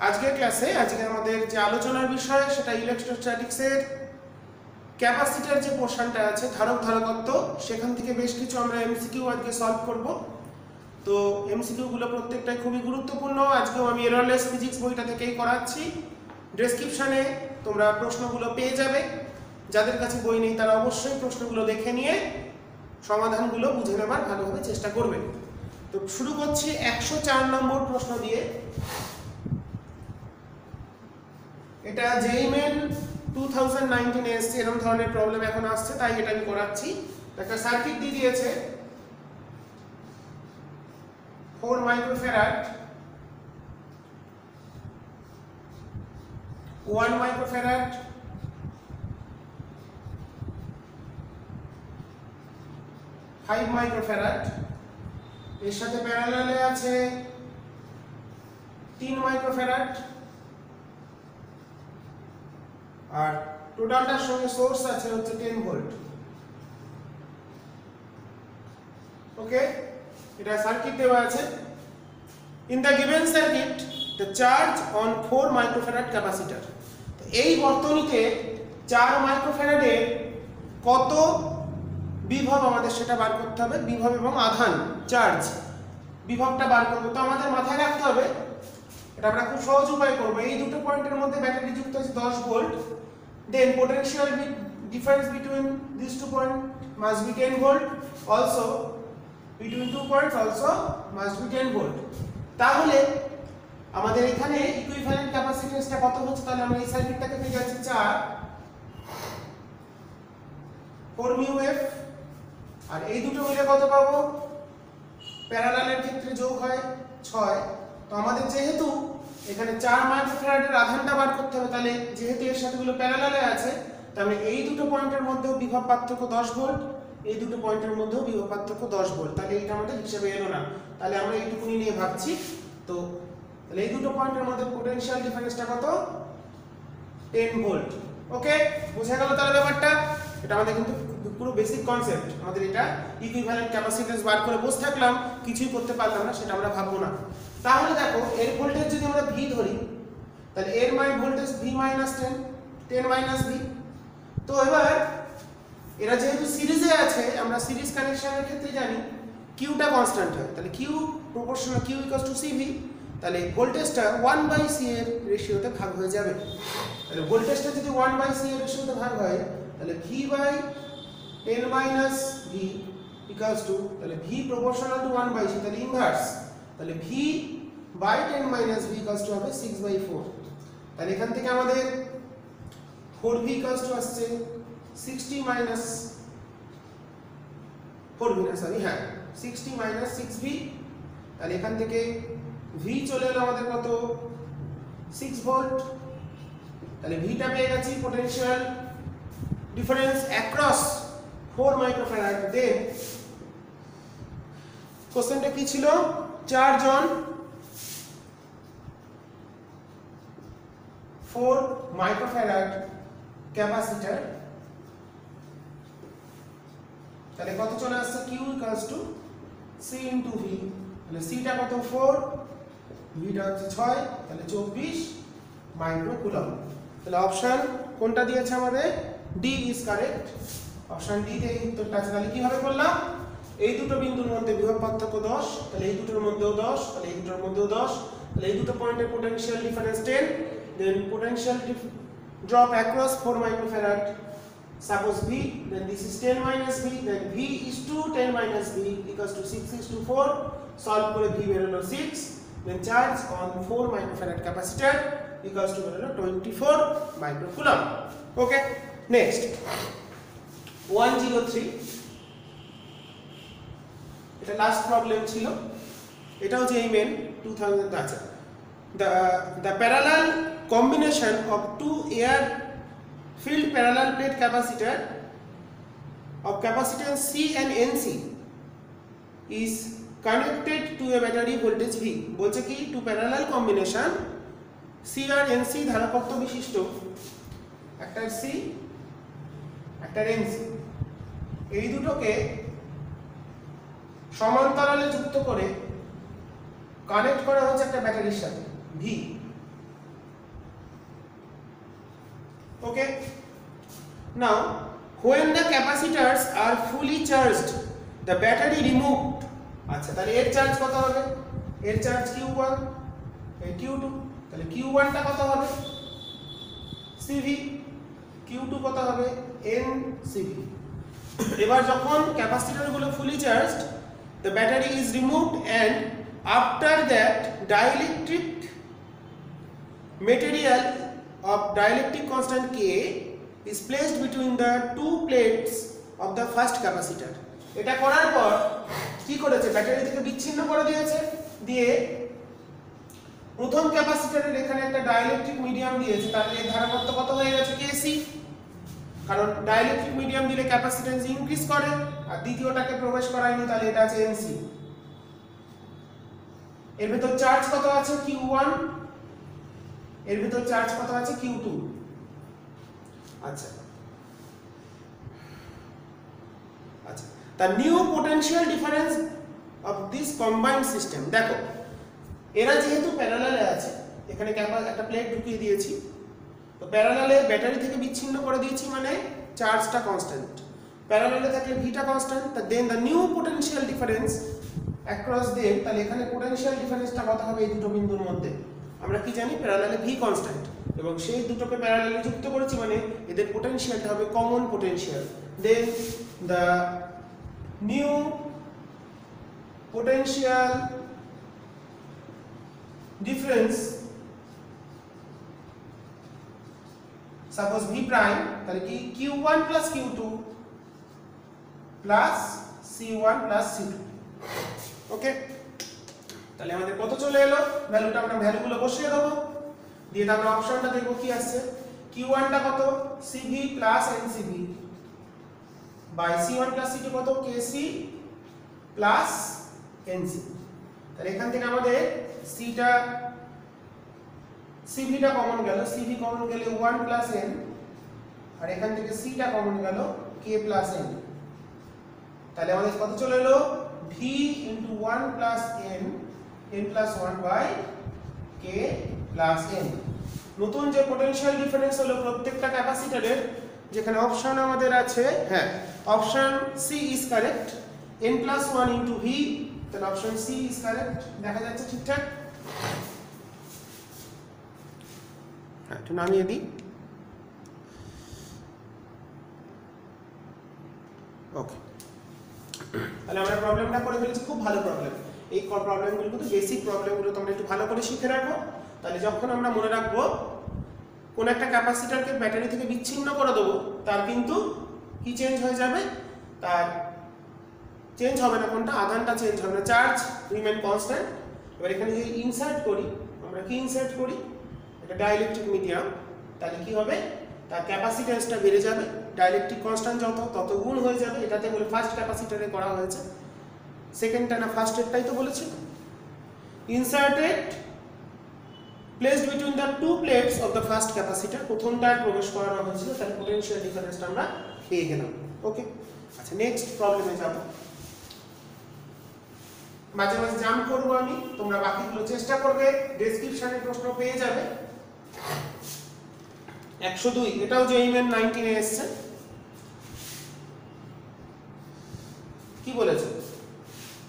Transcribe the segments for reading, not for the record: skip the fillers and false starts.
আজকের ক্লাসে আমাদের যে আলোচনার বিষয় সেটা ইলেকট্রোস্ট্যাটিক্সের ক্যাপাসিটর যে পোর্শনটা আছে ধারক ধারকত্ব, সেখান থেকে বেশ কিছু আমরা এমসিকিউ আজকে সলভ করব। তো এমসিকিউ গুলো প্রত্যেকটাই খুবই গুরুত্বপূর্ণ। আজকেও আমি এররলেস ফিজিক্স বইটা থেকেই করাচ্ছি। ডেসক্রিপশনে তোমরা প্রশ্নগুলো পেয়ে যাবে। যাদের কাছে বই নেই তারা অবশ্যই প্রশ্নগুলো দেখে নিয়ে সমাধানগুলো বুঝে নেবার ভালোভাবে চেষ্টা করবেন। তো শুরু করছি 104 নম্বর প্রশ্ন দিয়ে। এটা যেই মেন 2019 এ এসছে, এরকম ধরনের প্রবলেম এখন আসছে, তাই এটা আমি করাচ্ছি। একটা সার্কিট দিয়ে দিয়েছে 4 মাইক্রোফ্যারাড, 1 মাইক্রোফ্যারাড, 5 মাইক্রোফ্যারাড, এর সাথে প্যারালালে আছে 3 মাইক্রোফ্যারাড, আর টোটালটার সঙ্গে সোর্স আছে হচ্ছে 10 ভোল্ট। ওকে, এটা সার্কিট দেওয়া আছে। In the given circuit the charge on 4 microfarad capacitor. এই বর্তনীতে 4 মাইক্রোফ্যারাডের কত বিভব আমাদের সেটা বার করতে হবে। বিভব এবং আধান, চার্জ, বিভবটা বার করব। তো আমাদের মাথায় রাখতে হবে, এটা আমরা খুব সহজ উপায় করব। এই দুটো পয়েন্টের মধ্যে ব্যাটারি যুক্ত আছে 10 volt, then potential difference between these 2 points must be 10 volt, also between 2 points also must be 10 volt। তাহলে আমাদের এখানে ইকুইভ্যালেন্ট ক্যাপাসিট্যান্সটা কত হচ্ছে? তাহলে আমরা এই সার্কিটটাকে পেয়ে যাচ্ছি 4 মিউ এফ, আর এই দুটো মিলে কত পাবো? প্যারালালের ক্ষেত্রে যোগ হয় 6। তো আমাদের যেহেতু এখানে 4 মাইক্রোফ্যারাডের আধানটা বার করতে হবে, তাহলে যেহেতু এর সাথেগুলো প্যারালালে আছে, তাহলে এই দুটো পয়েন্টের মধ্যেও বিভব পার্থক্য 10 ভোল্ট, এই দুটো পয়েন্টের মধ্যেও বিভব পার্থক্য 10 ভোল্ট। তাহলে এটা আমাদের হিসেবে এলো না। তাহলে আমরা এইটুকুনি নিয়ে ভাবছি। তো তাহলে এই দুটো পয়েন্টের মধ্যে পোটেনশিয়াল ডিফারেন্সটা কত? 10 ভোল্ট। ওকে, বোঝা গেল তাহলে ব্যাপারটা? এটা আমাদের কিন্তু পুরো বেসিক কনসেপ্ট। আমাদের এটা ইকুইভ্যালেন্ট ক্যাপাসিট্যান্স বার করে বসে থাকলাম, কিছুই করতে পারলাম না, সেটা আমরা ভাববো না। তাহলে দেখো, এর ভোল্টেজ যদি আমরা ভি ধরি, তাহলে এর voltage V minus 10 minus V. তো এবার এরা যেহেতু সিরিজে আছে, আমরা সিরিজ কানেকশনের ক্ষেত্রে জানি কিউটা কনস্ট্যান্ট হয়। তাহলে Q proportional, Q equals to CV. তাহলে ভোল্টেজটা 1/c এর রেশিওতে ভাগ হয়ে যাবে। তাহলে ভোল্টেজটা যদি 1/c এর রেশিওতে ভাগ হয়, তাহলে v/10 minus V equals to, তাহলে v প্রপোর্শনাল টু 1/c, তাহলে ইনভার্স। তাহলে v/10 minus V equals to হবে 6/4। তাহলে এখান থেকে আমাদের 4v ইকুয়ালস টু আসছে 60 মাইনাস 4v, না সরি, হ্যাঁ 60 মাইনাস 6v। তাহলে এখান থেকে v চলে এলো আমাদের কত? 6 ভোল্ট। তাহলে vটা পেয়ে গেছি, পোটেনশিয়াল ডিফারেন্স অ্যাক্রস 4 মাইক্রোফ্যারাড। দেন কোশ্চেনটা কি ছিল? Charge on 4 microfarad capacitor. তাহলে কত চলে আসছে? q equals to c into v। তাহলে c টা কত? 4, v টা হচ্ছে 6, তাহলে 24 মাইক্রো কুলম্ব। তাহলে অপশন কোনটা দিয়েছে আমাদের? D is correct. Option D তে এই উত্তরটা আছে। তাহলে কিভাবে করলাম? এই দুটো বিন্দুর মধ্যে বিভব পার্থক্য 10, তাহলে এই দুটোর মধ্যেও 10, তাহলে এই দুটোর মধ্যেও 10, তাহলে এই দুটো পয়েন্টের potential difference 10, then potential drop across 4 microfarad. Suppose V, then this is 10 minus V, then V is 2, 10 minus V equals to 6 is to 4. Solve করে V বেরোলো 6, then charge on 4 microfarad capacitor equals to বেরোলো 24 microcoulomb. Okay, next 103, এটা last problem ছিল। এটাও যে main 2000 আছে। The parallel combination of 2 air filled parallel plate capacitor of capacitance C and NC is connected to a battery voltage V। বলছে কি, two parallel combination C আর NC ধারকত্ব বিশিষ্ট, একটা C একটা NC, এই দুটোকে সমান্তরালে যুক্ত করে কানেক্ট করা হচ্ছে একটা ব্যাটারির সাথে V. Okay, now when the capacitors are fully charged the battery removed, আচ্ছা তাহলে এর চার্জ কত হবে, এর চার্জ q1 এর q2, তাহলে q1 টা কত হবে cv, q2 কত হবে ncv। এবার যখন ক্যাপাসিটর গুলো ফুলি charged the battery is removed and after that dielectric material of dielectric constant K is placed between the two plates of the first capacitor। এটা করার পর কি করেছে, ব্যাটারি থেকে বিচ্ছিন্ন করে দিয়েছে, দিয়ে প্রথম ক্যাপাসিটরের এখানে একটা ডাইইলেকট্রিক মিডিয়াম দিয়েছে, তাহলে এর ধারকত্ব কত হয়ে গেছে Kc, কারণ ডাইইলেকট্রিক মিডিয়াম দিলে ক্যাপাসিট্যান্স ইনক্রিজ করে, আর দ্বিতীয়টাকে প্রবেশ করায়নি, তাহলে এটা আছে Nc। এর ভিতর চার্জ কত আছে Q1, এর ভিতর চার্জ কত আছে Q2। আচ্ছা আচ্ছা, the new potential difference of this combined system, দেখো এরা যেহেতু প্যারালালে আছে, এখানে একটা প্লেট ঢুকিয়ে দিয়েছি, তো প্যারালালে ব্যাটারি থেকে বিচ্ছিন্ন করে দিয়েছি মানে চার্জটা কনস্ট্যান্ট, প্যারালালে থাকলে ভিটা constant, then the new potential difference across them, তাহলে এখানে পোটেনশিয়াল ডিফারেন্সটা কত হবে এই দুটো বিন্দুর মধ্যে, আমরা কি জানি প্যারালালে ভি কনস্ট্যান্ট, এবং সেই দুটোকে প্যারালালে যুক্ত করেছি মানে এদের পোটেনশিয়ালটা হবে common potential, then the new potential difference suppose V prime, তাহলে কি q1 plus q2 plus c1 plus c2। ওকে, তাহলে আমাদের কত চলে এলো, ভ্যালুটা আমরা ভ্যালুগুলো বসিয়ে দেবো, দিয়ে আমরা অপশনটা দেখব কি আসছে, q1 টা কত cv plus ncv by c1 plus c2 কত kc প্লাস nc। তাহলে এখান থেকে আমাদের cv টা কমন গেল, cv কমন গেলে 1 প্লাস n, আর এখান থেকে c টা কমন গেল k প্লাস n, তাহলে আমাদের কত চলে এলো v into 1 plus n plus 1 by k plus n। নতুন যে পোটেনশিয়াল ডিফারেন্স হলো প্রত্যেকটা ক্যাপাসিটরের, যেখানে অপশন আমাদের আছে, হ্যাঁ option C is correct, n plus 1 into v, তাহলে অপশন সি ইজ কারেক্ট, দেখা যাচ্ছে ঠিকঠাক। হ্যাঁ একটু নামিয়ে দিই, ওকে, তাহলে আমরা প্রবলেমটা করে ফেলেছি, খুব ভালো প্রবলেম। এই প্রবলেমগুলো কিন্তু বেসিক প্রবলেমগুলো তোমরা একটু ভালো করে শিখে রাখো, তাহলে যখন আমরা মনে রাখবো কোন একটা ক্যাপাসিটরকে ব্যাটারি থেকে বিচ্ছিন্ন করে দেবো, তার কিন্তু কি চেঞ্জ হয়ে যাবে, তার চেঞ্জ হবে না, কোনটা আধানটা চেঞ্জ হবে না, চার্জ রিমেন কনস্ট্যান্ট। এবার এখানে যদি ইনসার্ট করি, আমরা কি ইনসার্ট করি, এটা ডাইইলেকট্রিক মিডিয়াম, তাহলে কি হবে, তার ক্যাপাসিট্যান্সটা বেড়ে যাবে, ডাইইলেকট্রিক কনস্ট্যান্ট তত গুণ হয়ে যাবে। এটাতে বলে ফার্স্ট ক্যাপাসিটরে করা হয়েছে, সেকেন্ডটা না ফার্স্টেরটাই তো বলেছি। Inserted placed between the two plates of the first capacitor, প্রথমটায় প্রবেশ করানো হয়েছিল, তাহলে পোটেনশিয়াল ডিফারেন্সটা আমরা পেয়ে গেলাম। ওকে, আচ্ছা নেক্সট প্রবলেমে যাব। মাঝে মাঝে জাম্প করবো আমি, তোমরা বাকিগুলো চেষ্টা করবে, ডেসক্রিপশনে প্রশ্ন পেয়ে যাবে। 102, এটাও জেইমেন 19 এ এসেছে। কি বলেছে,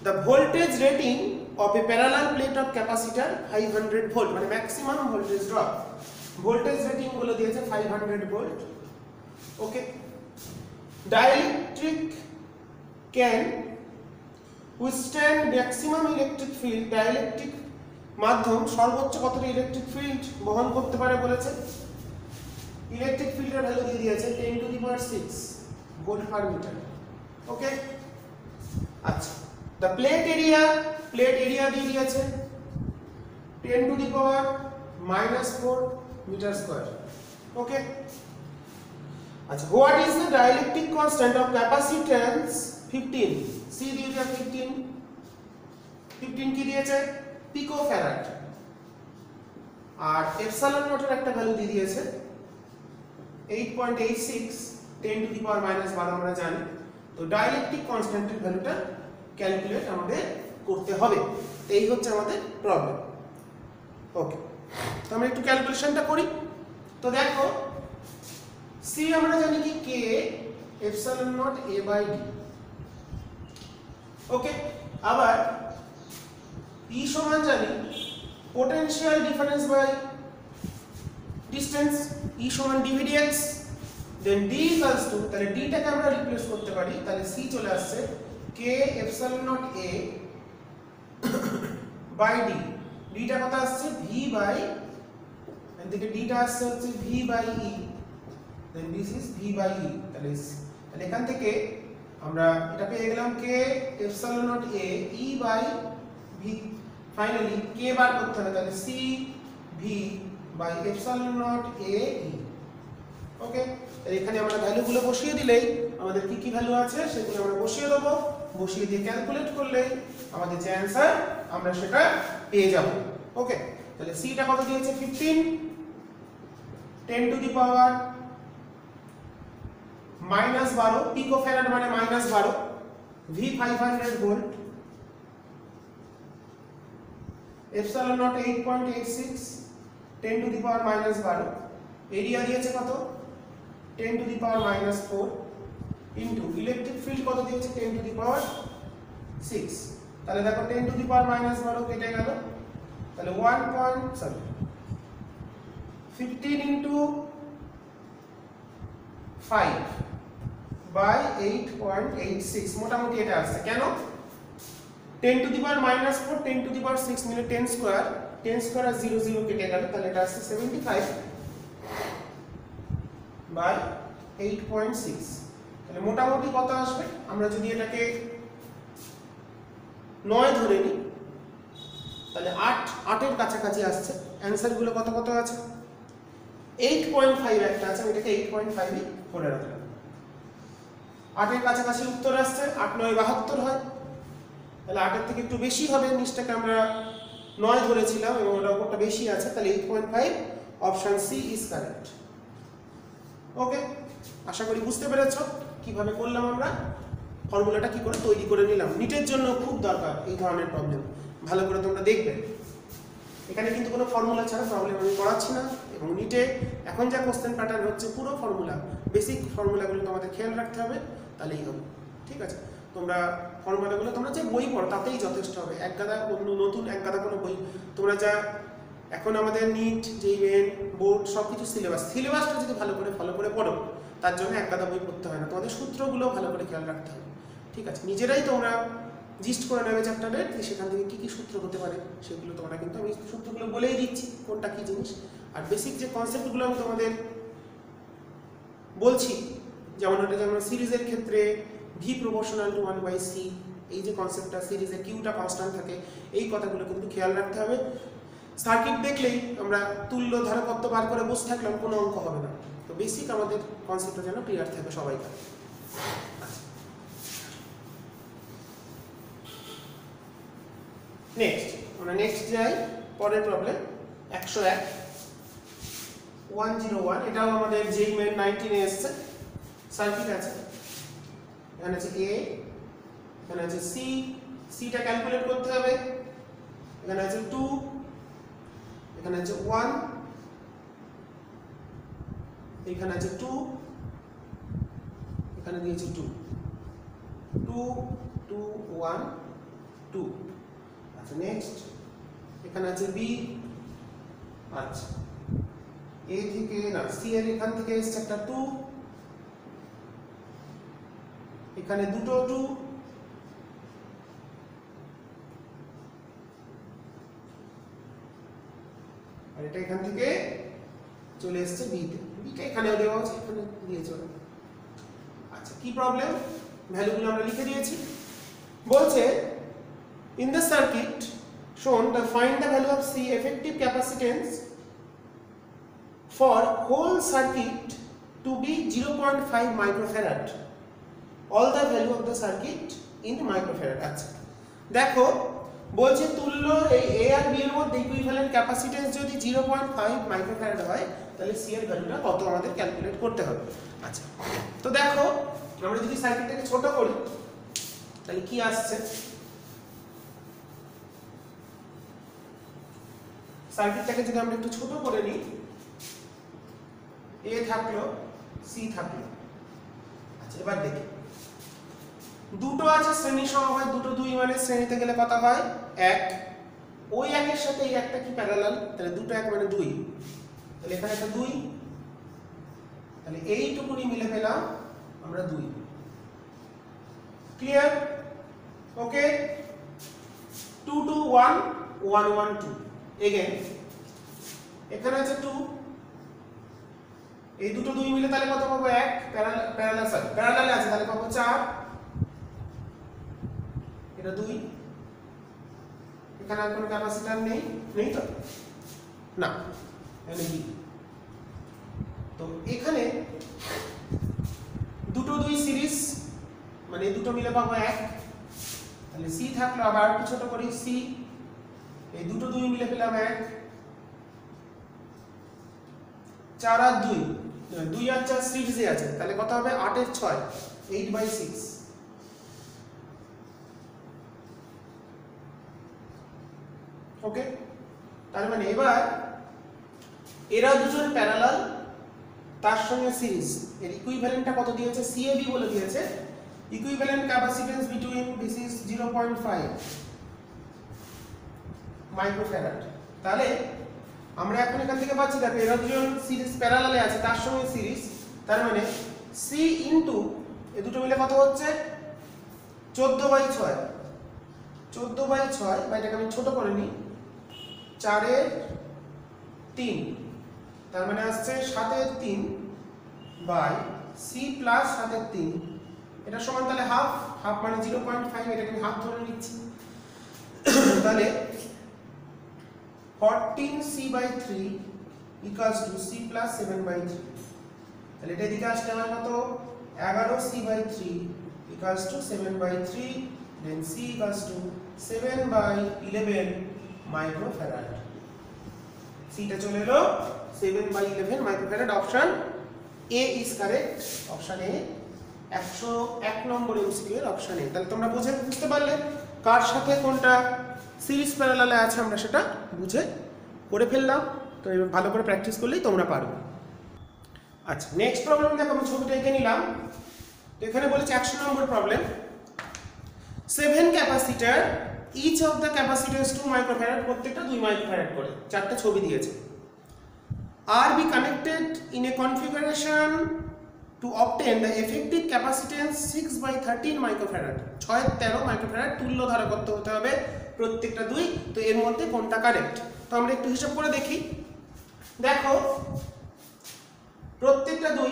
the voltage rating of a parallel plate of capacitor 500 volt, মানে maximum voltage drop, voltage rating বলে দিয়েছে 500 volt. Okay, dielectric can withstand maximum electric field, dielectric মাধ্যম সর্বোচ্চ কতটা ইলেকট্রিক ফিল্ড বহন করতে পারে বলেছে। ইলেকট্রিক ফিল্ডের ভ্যালু দিয়ে দিয়েছে 10 to the power 6 volt per metre. Okay, আচ্ছা দ্য প্লেট এরিয়া দিয়ে দিয়েছে 10 to the power -4 metre square. Okay, আচ্ছা what is the dielectric constant of capacitance 15, C দিয়ে দিয়েছে 15 কি দিয়েছে পিকো ফ্যারাড, আর এপসাইলন নটের একটা ভ্যালু দিয়ে দিয়েছে 8.86 10 to the power -12 আমরা জানি। তো ডাইইলেকট্রিক কনস্ট্যান্টের ভ্যালুটা ক্যালকুলেট আমাদের করতে হবে, এই হচ্ছে আমাদের প্রবলেম। ওকে, তো আমরা একটু ক্যালকুলেশনটা করি। তো দেখো সি আমরা জানি কি K epsilon nought A by D. Okay, আবার ই সমান জানি potential difference by distance, E সমান dV dx. Then D equals to, তাহলে ডি টাকে আমরা রিপ্লেস করতে পারি, তাহলে সি চলে আসছে K epsilon nought A by D. ডিটা কত আসছে ভি বাই, এদিকে ডিটা আসছে হচ্ছে V by E, then this is V by E. তাহলে এখান থেকে আমরা এটা পেয়ে গেলাম কে epsilon nought A E by V. Finally K বার করতে হবে, তাহলে C V by epsilon nought A E. Okay, এখানে আমরা ভ্যালুগুলো বসিয়ে দিলেই আমাদের কি কি ভ্যালু আছে সেগুলো আমরা বসিয়ে দেব, বসিয়ে দিয়ে ক্যালকুলেট করলেই আমাদের যে অ্যানসার আমরা সেটা পেয়ে যাব। ওকে, তাহলে সিটা কত দিয়েছে 15, 10 টু দি পাওয়ার -12 পিকোফ্যারাড মানে -12, V 500 volt, epsilon not 8.86, 10 two the power -12, area দিয়েছে কত 10 two the power -4 into electric field কত দিয়েছে 10 টু দি পাওয়ার 6। তাহলে দেখো 10 টু দি পাওয়ার -12 কেটে গেল, তাহলে 15 ইনটু 5 বাই 8.86, মোটামুটি এটা আসছে। কেন 10 two the power -4, 10 two the পাওয়ার 6 মিলে 10 স্কয়ার, 10 স্কয়ার আর 0 0 কেটে গেল, তাহলে এটা আসছে 75 বাই 8.6। তাহলে মোটামুটি কত আসবে, আমরা যদি এটাকে 9 ধরে নিই তাহলে 8 এর কাছাকাছি আসছে। অ্যানসার গুলো কত কত আছে 8.5 একটা আছে, আমি এটাকে 8.5 ই করে রাখলাম। 8 এর কাছাকাছি উত্তর আসছে, 8 9 72 হয়, তাহলে 8 এর থেকে একটু বেশি হবে, নিচটাকে আমরা 9 ধরেছিলাম এবং ওটা উপরটা বেশি আছে, তাহলে 8.5 অপশন সি ইজ কারেক্ট। ওকে, আশা করি বুঝতে পেরেছো কিভাবে করলাম আমরা, ফর্মুলাটা কি করে তৈরি করে নিলাম। নিটের জন্য খুব দরকার এই ধরনের প্রবলেম, ভালো করে তোমরা দেখবে। এখানে কিন্তু কোনো ফর্মুলা ছাড়া প্রবলেম আমি করাচ্ছি না, এবং নিটে এখন যা কোশ্চেন প্যাটার্ন হচ্ছে পুরো ফর্মুলা, বেসিক ফর্মুলাগুলো তোমাদের খেয়াল রাখতে হবে, তাহলেই হবে। ঠিক আছে, তোমরা ফর্মুলাগুলো তোমরা যে বই পড়ো তাতেই যথেষ্ট হবে, এক গাদা অন্য নতুন এক গাদা কোনো বই তোমরা যা এখন আমাদের নিট জেইএন বোর্ড সব কিছু সিলেবাসটা যদি ভালো করে ফলো করে পড়ো, তার জন্য এক গাদা বই পড়তে হয় না, তোমাদের সূত্রগুলো ভালো করে খেয়াল রাখতে হবে। ঠিক আছে, নিজেরাই তোমরা জিস্ট করে নেবে চ্যাপ্টারের, সেখান থেকে কী কী সূত্র হতে পারে সেগুলো তোমরা কিন্তু আমি সূত্রগুলো বলেই দিচ্ছি কোনটা কী জিনিস। আর বেসিক যে কনসেপ্টগুলো আমি তোমাদের বলছি, যেমন এটা যেমন সিরিজের ক্ষেত্রে ভি প্রপোর্শনাল টু 1/c, এই যে কনসেপ্টটা সিরিজে কিউটা কনস্ট্যান্ট থাকে, এই কথাগুলো কিন্তু খেয়াল রাখতে হবে। সার্কিট দেখলেই আমরা তুল্য ধারকত্ব বার করে বসে থাকলাম, কোনো অঙ্ক হবে না। তো বেসিক আমাদের কনসেপ্টটা যেন ক্লিয়ার থাকে সবাইকে। নেক্সট আমরা যাই পরের প্রবলেম 101 এটাও আমাদের জেইএন 19 এ এসেছে। সার্কিট আছে, এখানে আছে এ, এখানে আছে সি, সিটা ক্যালকুলেট করতে হবে, এখানে আছে 2, এখানে আছে 1, এখানে আছে 2, এখানে দিয়েছে 2, 2 2 1 2। আচ্ছা নেক্সট এখানে আছে বি, আচ্ছা এ থেকে না সি এর এখান থেকে এসছে একটা 2, এখানে দুটো 2, আর এটা এখান থেকে চলে এসছে বি তে, বিটা এখানেও দেওয়া আছে, এখানে দিয়েছে। আচ্ছা কি প্রবলেম, ভ্যালুগুলো আমরা লিখে দিয়েছি। বলছে in the circuit shown the find the value of C effective capacitance for whole circuit to be 0.5 microfarad, all the value of the circuit in microfarad। আচ্ছা দেখো বলছে তুল্য এই A আর B এর মধ্যে ইকুইভ্যালেন্ট ক্যাপাসিট্যান্স যদি 0.5 microfarad হয়, তাহলে C এর ভ্যালুটা কত আমাদের ক্যালকুলেট করতে হবে। আচ্ছা তো দেখো আমরা যদি সার্কিটটাকে ছোট করি তাহলে কি আসছে, সার্কিটটাকে যদি আমরা একটু ছোট করে নিই, A থাকলো, সি থাকলো। আচ্ছা এবার দেখি দুটো আছে শ্রেণী সমবায়, দুটো 2 মানে শ্রেণীতে গেলে কত হয় 1, ওই একের সাথে এই একটা কি প্যারালাল, তাহলে দুটো 1 মানে 2, তাহলে এখানে একটা 2, তাহলে এইটুকুনি মিলে পেলাম আমরা 2। ক্লিয়ার? ওকে, 2 2 1 1 1 2 এগেন এখানে আছে 2, এই দুটো 2 মিলে তাহলে কত পাবো 1, প্যারালালে আছে তাহলে পাবো 4, এটা 2, এখানে আর কোনো ক্যাপাসিটর নেই তো না, এখানে বি। তো এখানে দুটো 2 সিরিজ মানে দুটো মিলে পাবো 1, তাহলে সি থাকলো। আবার একটু ছোট করি সি, এই দুটো 2 মিলে পেলাম 1, 4 আর 2 2 আর 4 সিরিজে আছে, তাহলে কত হবে 8 এর 6 8/6। ওকে, তার মানে এবার এরা দুজন প্যারালাল, তার সঙ্গে সিরিজ, এর ইকুইভ্যালেন্টটা কত দিয়েছে সিএবি বলে দিয়েছে। Equivalent capacitance between this is 0.5 microfarad. তাহলে আমরা এখন এখান থেকে পাচ্ছি দেখো এরা দুজন সিরিজ প্যারালালে আছে, তার সঙ্গে সিরিজ, তার মানে সি ইনটু এই দুটো মিলে কত হচ্ছে 14/6, 14/6 বা এটাকে আমি ছোট করে নিই 4 এর 3, তার মানে আসছে 7 এর 3 বাই সি প্লাস 7 এর 3, এটা সমান তাহলে হাফ মানে 0.5, এটাকে আমি হাফ ধরে নিচ্ছি। তাহলে 14c/3 equals to c plus 7/3, তাহলে এটা দিকে আসলে আমার কত 11c/3 equals to 7/3, then c equals to 7/11 microfarad. সিটা চলে এলো 7/11 microfarad. Option A is correct, option A 101 number MCQ এর অপশন এ। তাহলে তোমরা বুঝতে পারলে কার সাথে কোনটা সিরিজ প্যারালালে আছে, আমরা সেটা বুঝে করে ফেললাম। তো এবার ভালো করে প্র্যাকটিস করলেই তোমরা পারবে। আচ্ছা নেক্সট প্রবলেম দেখো, আমি ছবিটা এঁকে নিলাম। তো এখানে বলেছে 100 number problem, 7 capacitor, each of the capacitance 2 microfarad, প্রত্যেকটা 2 মাইক্রোফ্যারাড করে, চারটা ছবি দিয়েছে। Are be connected in a configuration to obtain the effective capacitance 6/13 microfarad, 6/13 microfarad তুল্য ধারা করতে হবে প্রত্যেকটা 2। তো এর মধ্যে কোনটা কারেক্ট? তো আমরা একটু হিসাব করে দেখি। দেখো প্রত্যেকটা 2,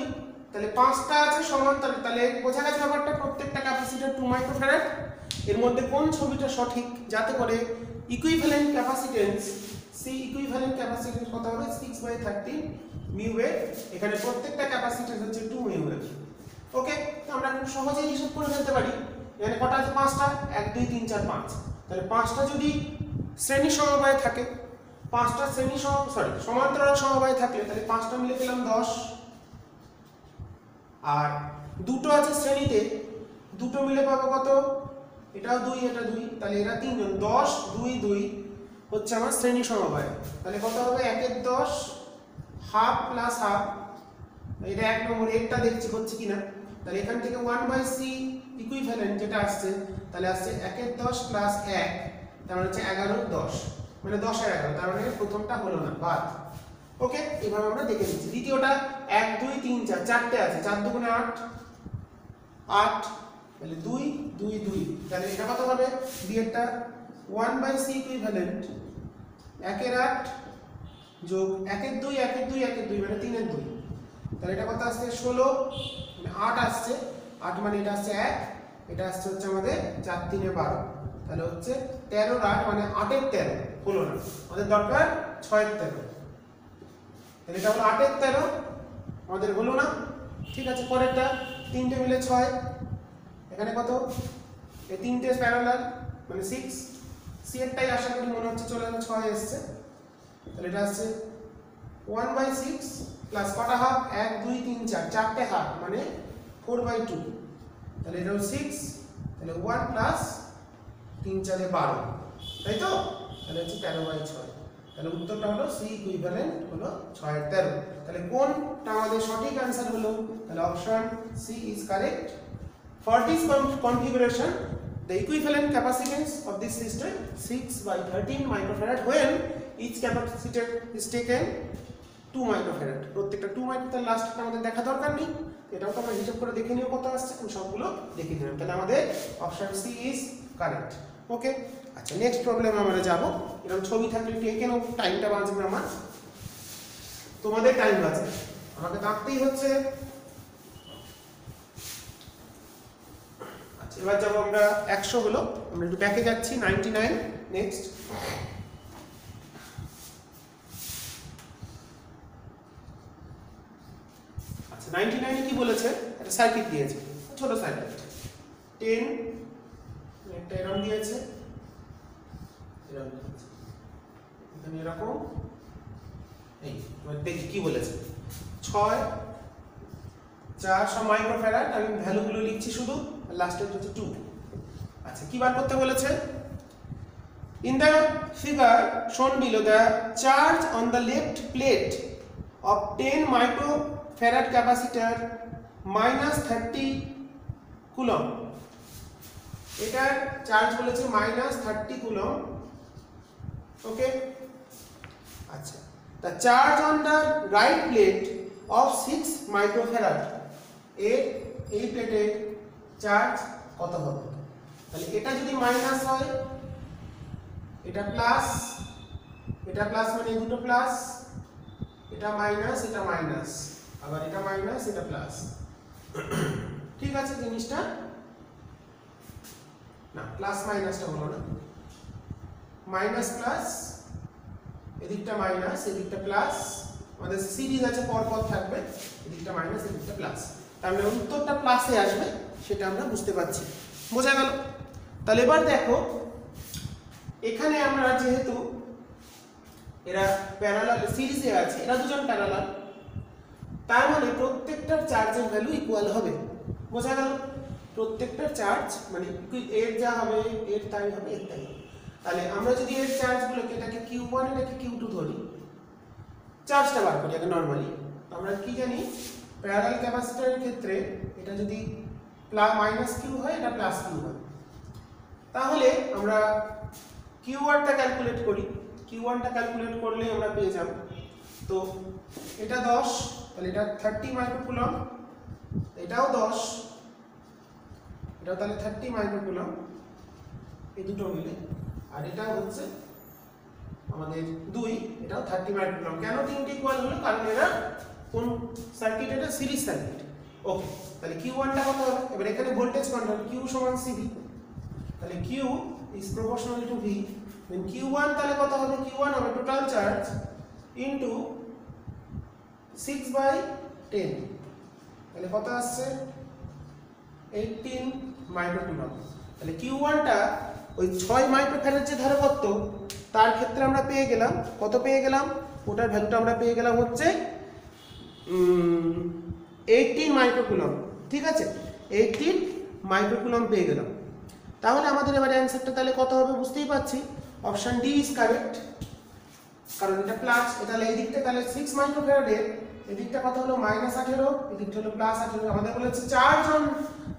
তাহলে 5টা আছে সমান্তরাল, তাহলে বোঝা গেছে ব্যাপারটা, প্রত্যেকটা ক্যাপাসিটর 2 মাইক্রোফ্যারাড। এর মধ্যে কোন ছবিটা সঠিক, যাতে করে equivalent capacitance C, equivalent capacitance কত হবে 6/13 মিউ এ, এখানে প্রত্যেকটা ক্যাপাসিট্যান্স হচ্ছে 2 মিউ এ। ওকে, তো আমরা খুব সহজেই হিসাব করে ফেলতে পারি। এখানে কটা আছে 5টা, 1 2 3 4 5, তাহলে 5টা যদি শ্রেণী সমবায় থাকে, 5টা শ্রেণী সমান্তরাল সমবায় থাকলে তাহলে 5টা মিলে পেলাম 10, আর দুটো আছে শ্রেণীতে, দুটো মিলে পাবো কত, এটাও 2 এটা 2, তাহলে এরা 3 জন, 10 2 2 হচ্ছে আমার শ্রেণী সমবায়। তাহলে কত হবে 1 এর 10 হাফ প্লাস হাফ, এটা 1 নম্বর, একটা দেখছি হচ্ছে কিনা। তাহলে এখান থেকে 1/c ইকুইভ্যালেন্ট যেটা আসছে, তাহলে আসছে 1 এর 10 প্লাস 1, তার মানে হচ্ছে 11 এর 10, মানে 10 এর 11, তার মানে প্রথমটা হলো না, বাদ। ওকে, এইভাবে আমরা দেখে নিচ্ছি। দ্বিতীয়টা 1 2 3 4, চারটে আছে, 4 2 8 8, তাহলে 2 2 2, তাহলে এটা কত হবে বি এরটা 1/c ইকুইভ্যালেন্ট 1 এর 8 যোগ 1 এর 2 1 এর 2 1 এর 2 মানে 3 এর 2, তাহলে এটা কত আসছে 16, মানে 8 আসছে, 8 মানে এটা আসছে 1, এটা আসছে হচ্ছে আমাদের 4 3 এ 12, তাহলে হচ্ছে 13 এর 8 মানে 8 এর 13 হলো না, আমাদের দরকার 6 এর 13, তাহলে এটা হলো 8 এর 13, আমাদের হলো না। ঠিক আছে, পরেরটা 3টে মিলে 6, এখানে কত, এই 3টে প্যারালাল মানে 6, সি এরটাই আশা করি মনে হচ্ছে চলে গেল 6 এসছে, তাহলে এটা আসছে 1/6 প্লাস কটা হাফ 1 2 3 4, চারটে হাফ মানে 4/2, তাহলে এটা হলো 6, তাহলে 1 প্লাস 3 4 12, তাই তো, তাহলে হচ্ছে 13/6। তাহলে উত্তরটা হলো সি ইকুইভ্যালেন্ট হলো 6 এর 13। তাহলে কোনটা আমাদের সঠিক आंसर হলো? তাহলে option C is correct. For this configuration the equivalent capacitance of this system 6/13 microfarad when each capacitor is taken 2 microfarad। প্রত্যেকটা 2 মাইক্রোফ্যারাড লাস্টটা আমাদের দেখা দরকার নেই, এটাও তো আমরা হিসাব করে দেখে নিও কত আসছে, আমি সবগুলো দেখে নিলাম। তাহলে আমাদের অপশন সি ইজ কারেক্ট। ওকে, আচ্ছা নেক্সট প্রবলেম আমরা যাব। এরকম ছবি থাকলে একটু এঁকে নাও, টাইমটা বাঁচবে আমার, তোমাদের টাইম বাঁচবে, আমাকে দাঁড়তেই হচ্ছে। আচ্ছা এবার যাব আমরা 100 হলো, আমরা একটু ব্যাকে যাচ্ছি 99। নেক্সট আচ্ছা 99 এ কি বলেছে? একটা সার্কিট দিয়েছে, ছোট সার্কিট 10 একটা এরকম দিয়েছে, এখানে এরকম। এই দেখি কি বলেছে, 6 400 মাইক্রোফ্যারাড, আমি ভ্যালুগুলো লিখছি শুধু, লাস্টে হচ্ছে 2। আচ্ছা কি বার করতে বলেছে? In the figure shown below the charge on the left plate of 10 microfarad capacitor minus 30 coulomb, এটার চার্জ বলেছে minus 30 coulomb। ওকে, আচ্ছা the charge on the right plate of 6 microfarad, এই প্লেটের চার্জ কত হবে? তাহলে এটা যদি মাইনাস হয়, এটা প্লাস, এটা প্লাস মানে দুটো প্লাস, এটা মাইনাস, এটা মাইনাস, আবার এটা মাইনাস, এটা প্লাস। ঠিক আছে জিনিসটা, না প্লাস মাইনাসটা হলো না, মাইনাস প্লাস, এদিকটা মাইনাস এদিকটা প্লাস, আমাদের সিরিজ আছে পরপর থাকবে, এদিকটা মাইনাস এদিকটা প্লাস, তাহলে উত্তরটা প্লাসে আসবে, সেটা আমরা বুঝতে পারছি। বোঝা গেল? তাহলে এবার দেখো এখানে আমরা যেহেতু এরা প্যারালাল সিরিজে আছে, এরা দুজন প্যারালাল, তার মানে প্রত্যেকটার চার্জের ভ্যালু ইকুয়াল হবে। বোঝা গেল? প্রত্যেকটার চার্জ মানে এর যা হবে এর তাই হবে, এর তাই হবে। তাহলে আমরা যদি এর চার্জগুলোকে এটাকে Q1 এটাকে Q2 ধরি, চার্জটা বার করি আগে নরমালি, আমরা কি জানি প্যারালাল ক্যাপাসিটরের ক্ষেত্রে এটা যদি মাইনাস কিউ হয়, এটা প্লাস কিউ হয়, তাহলে আমরা Q1টা ক্যালকুলেট করি, Q1টা ক্যালকুলেট করলে আমরা পেয়ে যাব, তো এটা 10, তাহলে এটা 30 মাইক্রোকুলম, এটাও 10, এটাও তাহলে 30 মাইক্রোকুলম, এই দুটো মিলে, আর এটা হচ্ছে আমাদের 2, এটাও 30 মাইক্রোকুলম। কেন তিনটি ইকুয়াল হলো? কারণ এরা কোন সার্কিট? এটা সিরিজ সার্কিট। ওকে, তাহলে Q1টা কত হবে? এবার এখানে ভোল্টেজ কন্ট্রোল, Q সমান CV, তাহলে Q is proportional to V, then Q1 তাহলে কত হবে? Q1 হবে টোটাল চার্জ ইনটু 6/10, তাহলে কত আসছে? 18 মাইক্রোকুলম। তাহলে Q1টা ওই 6 মাইক্রোফ্যারাড যে ধারে করত, তার ক্ষেত্রে আমরা পেয়ে গেলাম কত? পেয়ে গেলাম ওটার ভ্যালুটা আমরা পেয়ে গেলাম হচ্ছে 18 মাইক্রোকুলম। ঠিক আছে, 18 মাইক্রোকুলম পেয়ে গেলাম। তাহলে আমাদের এবারে অ্যানসারটা তাহলে কত হবে বুঝতেই পারছি, অপশন ডি ইজ কারেক্ট, কারণ এটা প্লাস, তাহলে এই দিকটা তাহলে 6 মাইক্রোফ্যারাডের এদিকটা কত হলো? -18, এদিকটা হলো +18। আমাদের বলেছে charge on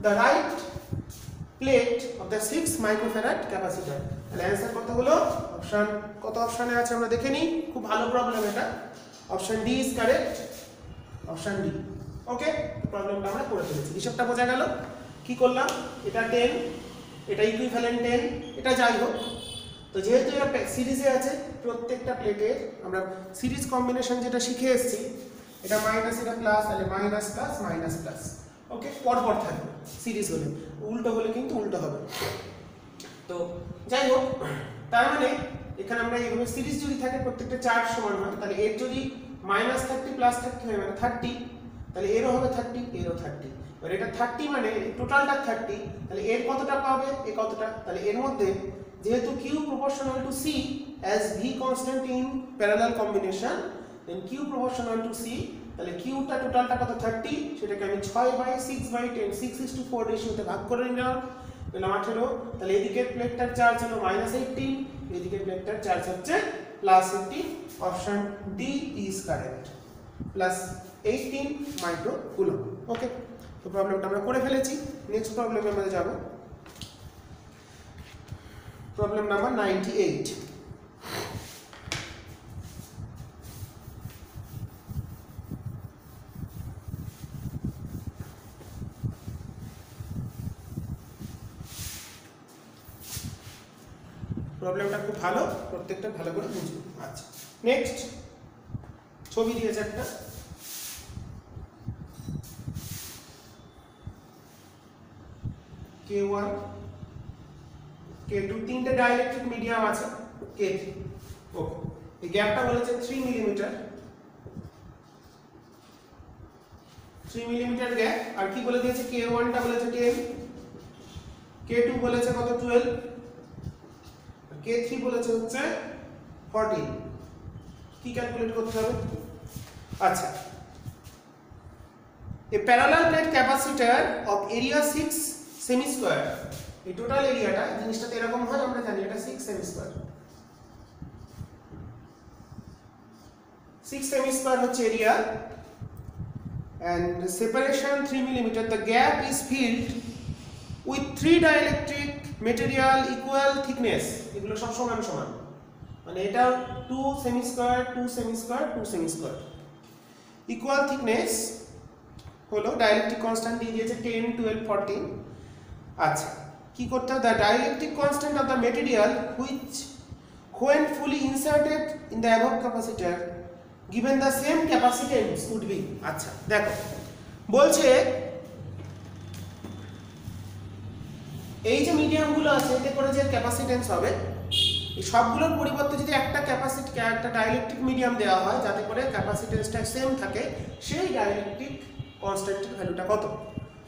the right plate of the 6 microfarad capacitor. তাহলে অ্যানসার কত হলো? অপশন কত অপশনে আছে আমরা দেখে নিই, খুব ভালো প্রবলেম এটা। Option D is correct, option D. Okay, প্রবলেমটা আমরা করে ফেলেছি, হিসাবটা বোঝা গেল। কি করলাম? এটা 10, এটা ইকুইভ্যালেন্ট 10, এটা যাই হোক, তো যেহেতু এটা সিরিজে আছে প্রত্যেকটা প্লেটের আমরা সিরিজ কম্বিনেশন যেটা শিখে এসেছি, এটা মাইনাস এটা প্লাস, তাহলে মাইনাস প্লাস মাইনাস প্লাস। ওকে, পরপর থাকবে সিরিজ হলে, উল্টো হলে কিন্তু উল্টো হবে। তো যাই হোক, তার মানে এখানে আমরা এইভাবে সিরিজ যদি থাকে প্রত্যেকটা চার্জ সমান হয়, তাহলে এর যদি -30 +30 হয় মানে 30, তাহলে এরও হবে 30, এরও 30। এবার এটা 30 মানে টোটালটা 30, তাহলে এর কতটা পাবে? এ কতটা? তাহলে এর মধ্যে যেহেতু Q proportional to C as V constant in parallel combination, then Q proportional to C, তাহলে Qটা টোটালটা কত? 30, সেটাকে আমি 6/6/10 6:4 রেশিওতে ভাগ করে নিলাম, পেলাম 18। তাহলে এদিকের প্লেটটার চার্জ হলো -18, এদিকের প্লেটটার চার্জ হচ্ছে plus 80, option D is correct, plus 18 microcoulomb. ওকে, তো প্রবলেমটা আমরা করে ফেলেছি। নেক্সট প্রবলেমে আমরা যাব, প্রবলেম নাম্বার 98। প্রবলেমটা খুব ভালো, প্রত্যেকটা ভালো করে বুঝুন। আচ্ছা, নেক্সট ছবি দিয়েছে একটা, K1 K2 তিনটে ডাইইলেকট্রিক মিডিয়াম আছে, K3। ওকে, এই গ্যাপটা বলেছে 3 মিলিমিটার, 3 মিলিমিটার গ্যাপ। আর কি বলে দিয়েছে, K1 টা বলেছে 10, K2 বলেছে কত 12, K3 বলেছে হচ্ছে 14। কি ক্যালকুলেট করতে হবে? আচ্ছা, a parallel plate capacitor of area 6 semi square, এই টোটাল এরিয়াটা জিনিসটাতে এরকম হয়, আমরা জানি এটা 6 সেমি স্কয়ার, 6 সেমি স্কয়ার হচ্ছে area, and separation 3 millimeter, the gap is filled with 3 dielectric material equal thickness, এগুলো সব সমান সমান, মানে এটা 2 semi square 2 semi square 2 semi square, equal thickness হলো, ডাইইলেকট্রিক কনস্ট্যান্ট দিয়ে দিয়েছে 10 12 14। আচ্ছা, কি করতে হবে, the dielectric constant of the material which when fully inserted in the above capacitor given the same capacitance would be। আচ্ছা দেখো, বলছে এই যে মিডিয়ামগুলো আছে এতে করে যে ক্যাপাসিটেন্স হবে, এই সবগুলোর পরিবর্তে যদি একটা একটা ডাইইলেকট্রিক মিডিয়াম দেওয়া হয় যাতে করে ক্যাপাসিটেন্সটা সেম থাকে, সেই ডাইইলেকট্রিক কনস্ট্যান্টের ভ্যালুটা কত?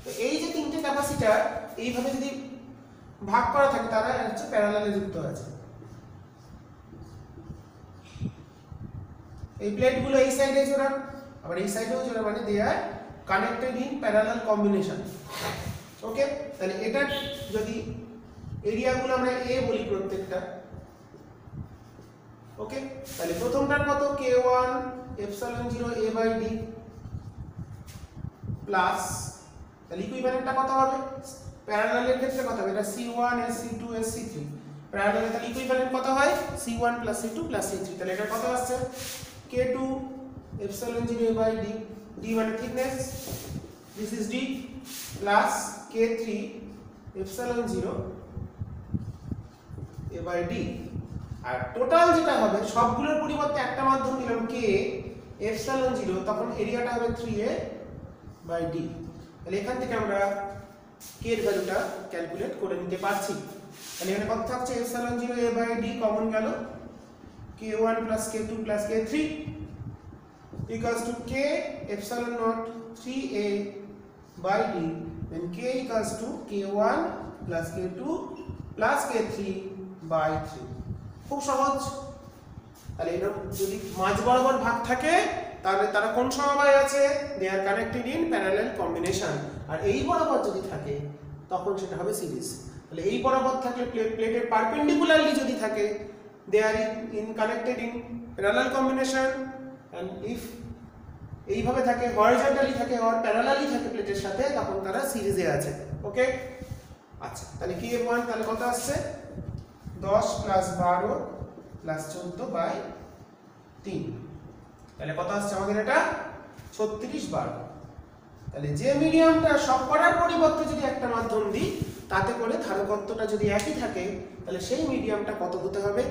তো এই যে তিনটে ক্যাপাসিটার এইভাবে যদি ভাগ করা থাকে, তারা হচ্ছে প্যারালালে যুক্ত আছে। এই প্লেটগুলো এই সাইডে জোড়া, আবার এই সাইডেও জোড়া, মানে they are connected in parallel combination. Okay, তাহলে এটা যদি এরিয়াগুলো আমরা এ বলি প্রত্যেকটা, ওকে, তাহলে প্রথমটার কত, K1 epsilon 0 a by d plus, তাহলে ইকুইভ্যালেন্টটা কত হবে, প্যারালালের ক্ষেত্রে কত হবে, এটা C1 SC2 SC3, প্যারালালে তাহলে ইকুইভ্যালেন্ট কত হয়, C1 + C2 + C3, তাহলে এটা কত আসছে, K2 epsilon 0 a by d, d মানে thickness, this is d, plus K3 epsilon 0 a by d। আর টোটাল যেটা হবে, সবগুলোর পরিবর্তে একটা মাধ্যম দিলাম K এপসাইলন 0, তখন এরিয়াটা হবে 3a বাই d। তাহলে এখান থেকে আমরা k এর ভ্যালুটা ক্যালকুলেট করে নিতে পারছি। তাহলে এখানে কত থাকছে, epsilon 0 a by d common গেল, K1 + K2 + K3 equals to K epsilon naught 3a by d, then K equals to K1 + K2 + K3 by 3। খুব সহজ। তাহলে এটা যদি মাঝ বরাবর ভাগ থাকে তাহলে তারা কোন সমবায় আছে, they are connected in parallel combination. আর এই বরাবর যদি থাকে তখন সেটা হবে সিরিজ। তাহলে এই বরাবর থাকলে প্লেটের পারপেন্ডিকুলারলি যদি থাকে, they are in connected in parallel combination, and if এইভাবে থাকে, হরিজন্টালি থাকে আর প্যারালালি থাকে প্লেটের সাথে, তখন তারা সিরিজে আছে। ওকে, আচ্ছা, তাহলে কি এর মান তাহলে কত আসছে, 10 + 12 + 14 বাই 3, তাহলে কত আসছে আমাদের, এটা 36 বার। তাহলে যে মিডিয়ামটা সব করার পরিবর্তে যদি একটা মাধ্যম দিই, তাতে করে ধারকত্বটা যদি একই থাকে, তাহলে সেই মিডিয়ামটা কত হতে হবে,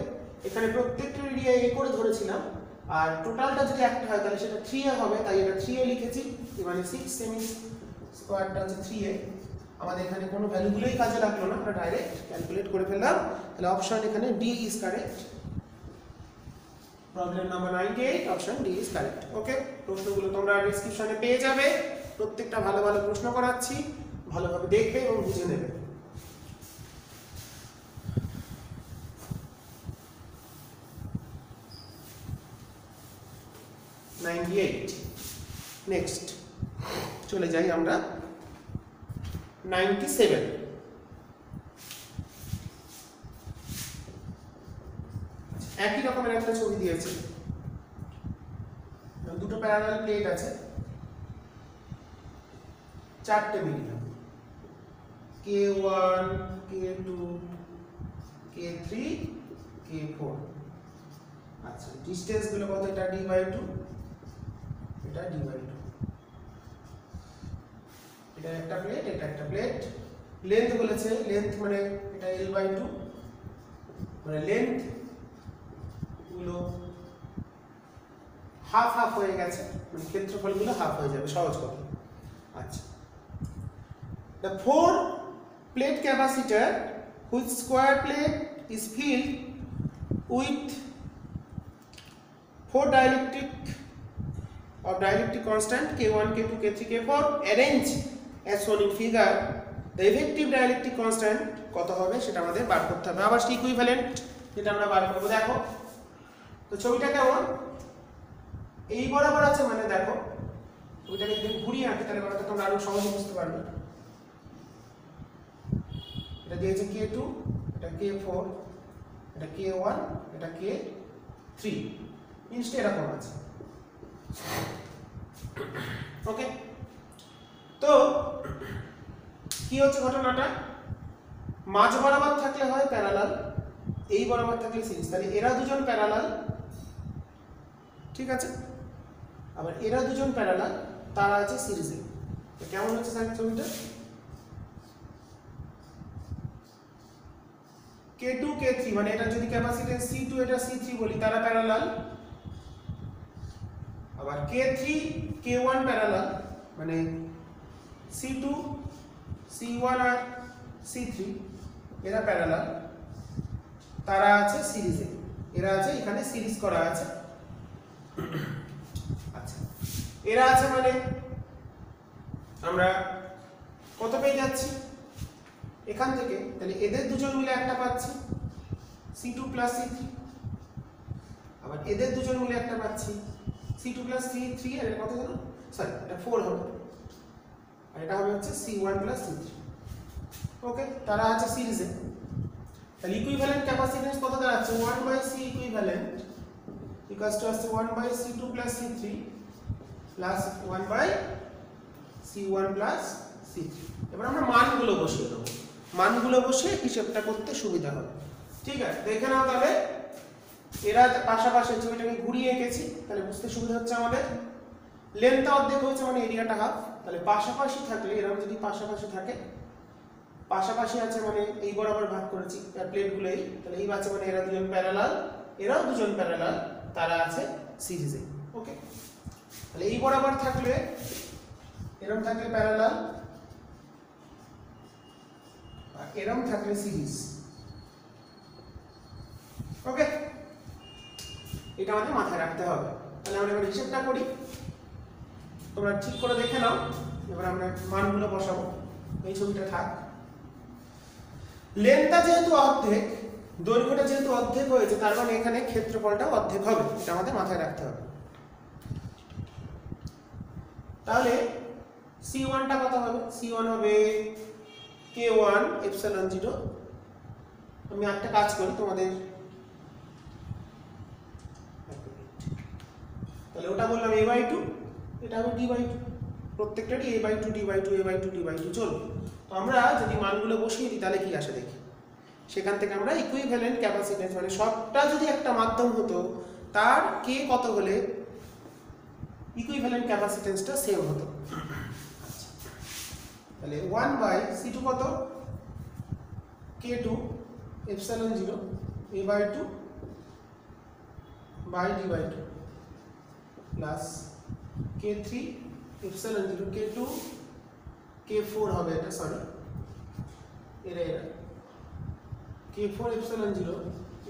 এখানে প্রত্যেকটা এরিয়া a করে ধরেছিলাম, আর টোটালটা যদি একটা হয় তাহলে সেটা 3a হবে, তাই এটা 3a লিখেছি, মানে 6 সেমি স্কয়ারটা হচ্ছে 3a। আমাদের এখানে কোনো ভ্যালুগুলোই কাজে লাগলো না, আমরা ডাইরেক্ট ক্যালকুলেট করে ফেললাম। তাহলে অপশন এখানে D is correct. Problem number 98, option D is correct. Okay, প্রশ্নগুলো তোমরা ডেসক্রিপশনে পেয়ে যাবে, প্রত্যেকটা ভালো ভালো প্রশ্ন করাচ্ছি, ভালোভাবে দেখবে এবং বুঝে নেবে। নেক্সট চলে যাই আমরা 97। একই রকমের একটা ছবি দিয়েছে, দুটো প্যারালাল প্লেট আছে, চারটে medium K1 K2 K3 K4। আচ্ছা ডিসটেন্স গুলো কত? এটা d/2, এটা d/2, এটা একটা প্লেট, এটা একটা প্লেট। লেন্থ বলেছে, লেন্থ মানে এটা l/2, মানে লেন্থ গুলো হাফ হাফ হয়ে গেছে, মানে ক্ষেত্রফল গুলো হাফ হয়ে যাবে, সহজ কথা। আচ্ছা, the 4 plate capacitor which square plate is filled with 4 dielectric of dielectric constant K1 K2 K3 K4 arranged as shown in figure, the effective dielectric constant কত হবে সেটা আমাদের বার করতে হবে। আবার ইকুইভ্যালেন্ট যেটা আমরা বার করব, দেখো তো ছবিটা কেমন, এই বরাবর আছে, মানে দেখো ছবিটাকে যদি ঘুরিয়ে আঁকি তাহলে ব্যাপারটা তোমরা আরো সহজে বুঝতে পারবে। এটা দিয়েছে K2, এটা K4, এটা K1, এটা K3, জিনিসটা এরকম আছে। ওকে, তো কি হচ্ছে ঘটনাটা, মাঝ বরাবর থাকলে হয় প্যারালাল, এই বরাবর থাকলে সিরিজ, তাহলে এরা দুজন প্যারালাল, ঠিক আছে, আবার এরা দুজন প্যারালাল, তারা আছে সিরিজে। কেমন হচ্ছে স্যার ছবিটা, K2 K3 মানে এটা যদি ক্যাপাসিট্যান্স C2 এটা C3 বলি, তারা প্যারালাল। আবার K3 K1 প্যারালাল, মানে C2 C1 আর C3 এরা প্যারালাল, তারা আছে সিরিজে, এরা আছে এখানে সিরিজ করা আছে। আচ্ছা, এরা আছে মানে আমরা কত পেয়ে যাচ্ছি এখান থেকে, তাহলে এদের দুজন মিলে একটা পাচ্ছি C2 প্লাস C3, আবার এদের দুজন মিলে একটা পাচ্ছি C2 প্লাস C3, আর এটা কত হলো, সরি এটা 4 হবে, আর এটা হবে হচ্ছে C1 প্লাস C3। ওকে, তারা আছে সিরিজে, তাহলে ইকুইভ্যালেন্ট ক্যাপাসিট্যান্স কত দাঁড়াচ্ছে, 1/C ইকুইভ্যালেন্ট ইকুয়ালস টু আছে 1/C2 plus C3 plus 1/C1 plus C3। এবার আমরা মানগুলো বসিয়ে দেবো, মানগুলো বসিয়ে হিসাবটা করতে সুবিধা হবে। ঠিক আছে, দেখে নাও তাহলে এরা পাশাপাশি, ছবিটাকে ঘুরিয়ে এঁকেছি তাহলে বুঝতে সুবিধা হচ্ছে আমাদের। লেন্থটা অর্ধেক হয়েছে মানে এরিয়াটা হাফ, তাহলে পাশাপাশি থাকলে এরকম যদি পাশাপাশি থাকে, পাশাপাশি আছে মানে এই বরাবর ভাগ করেছি প্লেটগুলোই, তাহলে এই আছে মানে এরা দুজন প্যারালাল, এরাও দুজন প্যারালাল, তারা আছে সিরিজে। ওকে, তাহলে এই বরাবর থাকলে এরকম থাকলে প্যারালাল, আর এরকম থাকলে সিরিজ। ওকে, এটা আমাদের মাথায় রাখতে হবে। তাহলে আমরা এবার হিসাবটা করি, তোমরা ঠিক করে দেখে নাও। এবার আমরা মানগুলো বসাবো, এই ছবিটা থাক। লেন্থটা যেহেতু অর্ধেক, দৈর্ঘ্যটা যেহেতু অর্ধেক হয়েছে, তার মানে এখানে ক্ষেত্রফলটাও অর্ধেক হবে, এটা আমাদের মাথায় রাখতে হবে। তাহলে C1 টা কত হবে, C1 হবে K1 এপসিলন 0। আমি একটা কাজ করি তোমাদের, তাহলে ওটা বললাম a/2, এটা হবে d/2, প্রত্যেকটারই a/2 d/2 a/2 d/2 চলবে। তো আমরা যদি মানগুলো বসিয়ে দিই তাহলে কি আসে দেখি, সেখান থেকে আমরা ইকুইভ্যালেন্ট ক্যাপাসিট্যান্স মানে সবটা যদি একটা মাধ্যম হতো তার কে কত হলে ইকুইভ্যালেন্ট ক্যাপাসিট্যান্সটা সেম হতো। তাহলে 1/C2 কত, K2 epsilon 0 a/2 d/2 plus K3 epsilon 0 K2 K4 হবে, এটা সরি এরা K4 epsilon 0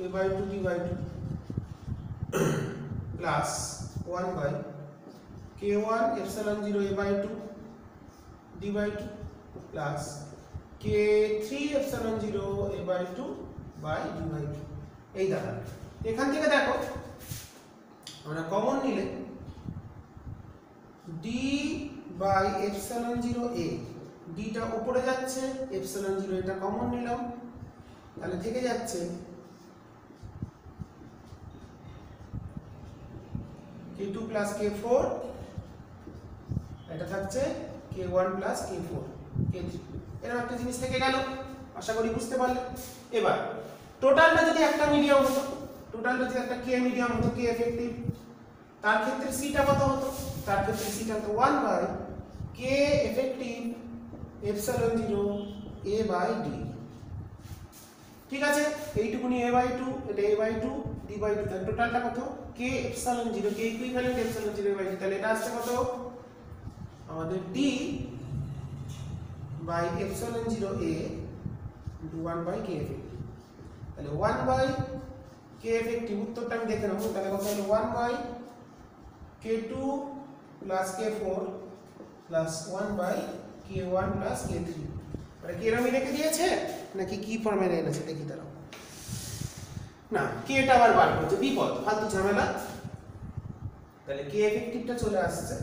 a/2 d/2 plus 1/K1 epsilon 0 a/2 d/2 plus K3 epsilon 0 a/2 d/2। এই দাঁড়াল, এখান থেকে দেখো আমরা কমন নিলে d বাই এপসিলন 0 a, ডিটা উপরে যাচ্ছে, এপসিলন 0 এটা কমন নিলাম, তাহলে থেকে যাচ্ছে k2 প্লাস k4, এটা থাকছে k1 প্লাস k4 k3। এরকম একটা জিনিস থেকে গেল, আশা করি বুঝতে পারলে। এবার টোটালটা যদি একটা মিডিয়াম হতো, টোটালটা যদি একটা k মিডিয়াম হতো, k এফেক্টিভ, তার ক্ষেত্রে সিটা কত হতো? তার ক্ষেত্রে সিটা হতো 1 by k effective epsilon 0 a by d। ঠিক আছে, এইটুকুনি a বাই 2, এটা a বাই 2 d বাই 2, তাহলে টোটালটা কত? k epsilon 0, k equivalent epsilon 0 by d, তাহলে এটা আসছে কত? আমাদের d by epsilon 0 a into 1 by k effective. তাহলে 1 বাই k এফেক্টিভ, উত্তরটা আমি দেখে নেব। তাহলে কত হলো? 1 by k2 plus k4 plus 1 by k1 plus k3। মানে কি এরকমই রেখে দিয়েছে নাকি কি ফর্মে এনেছে দেখি দাঁড়াও। না, কেটা আবার বার করছে, বিপদ, ফালতু ঝামেলা। তাহলে k এফেক্টিভটা চলে আসছে।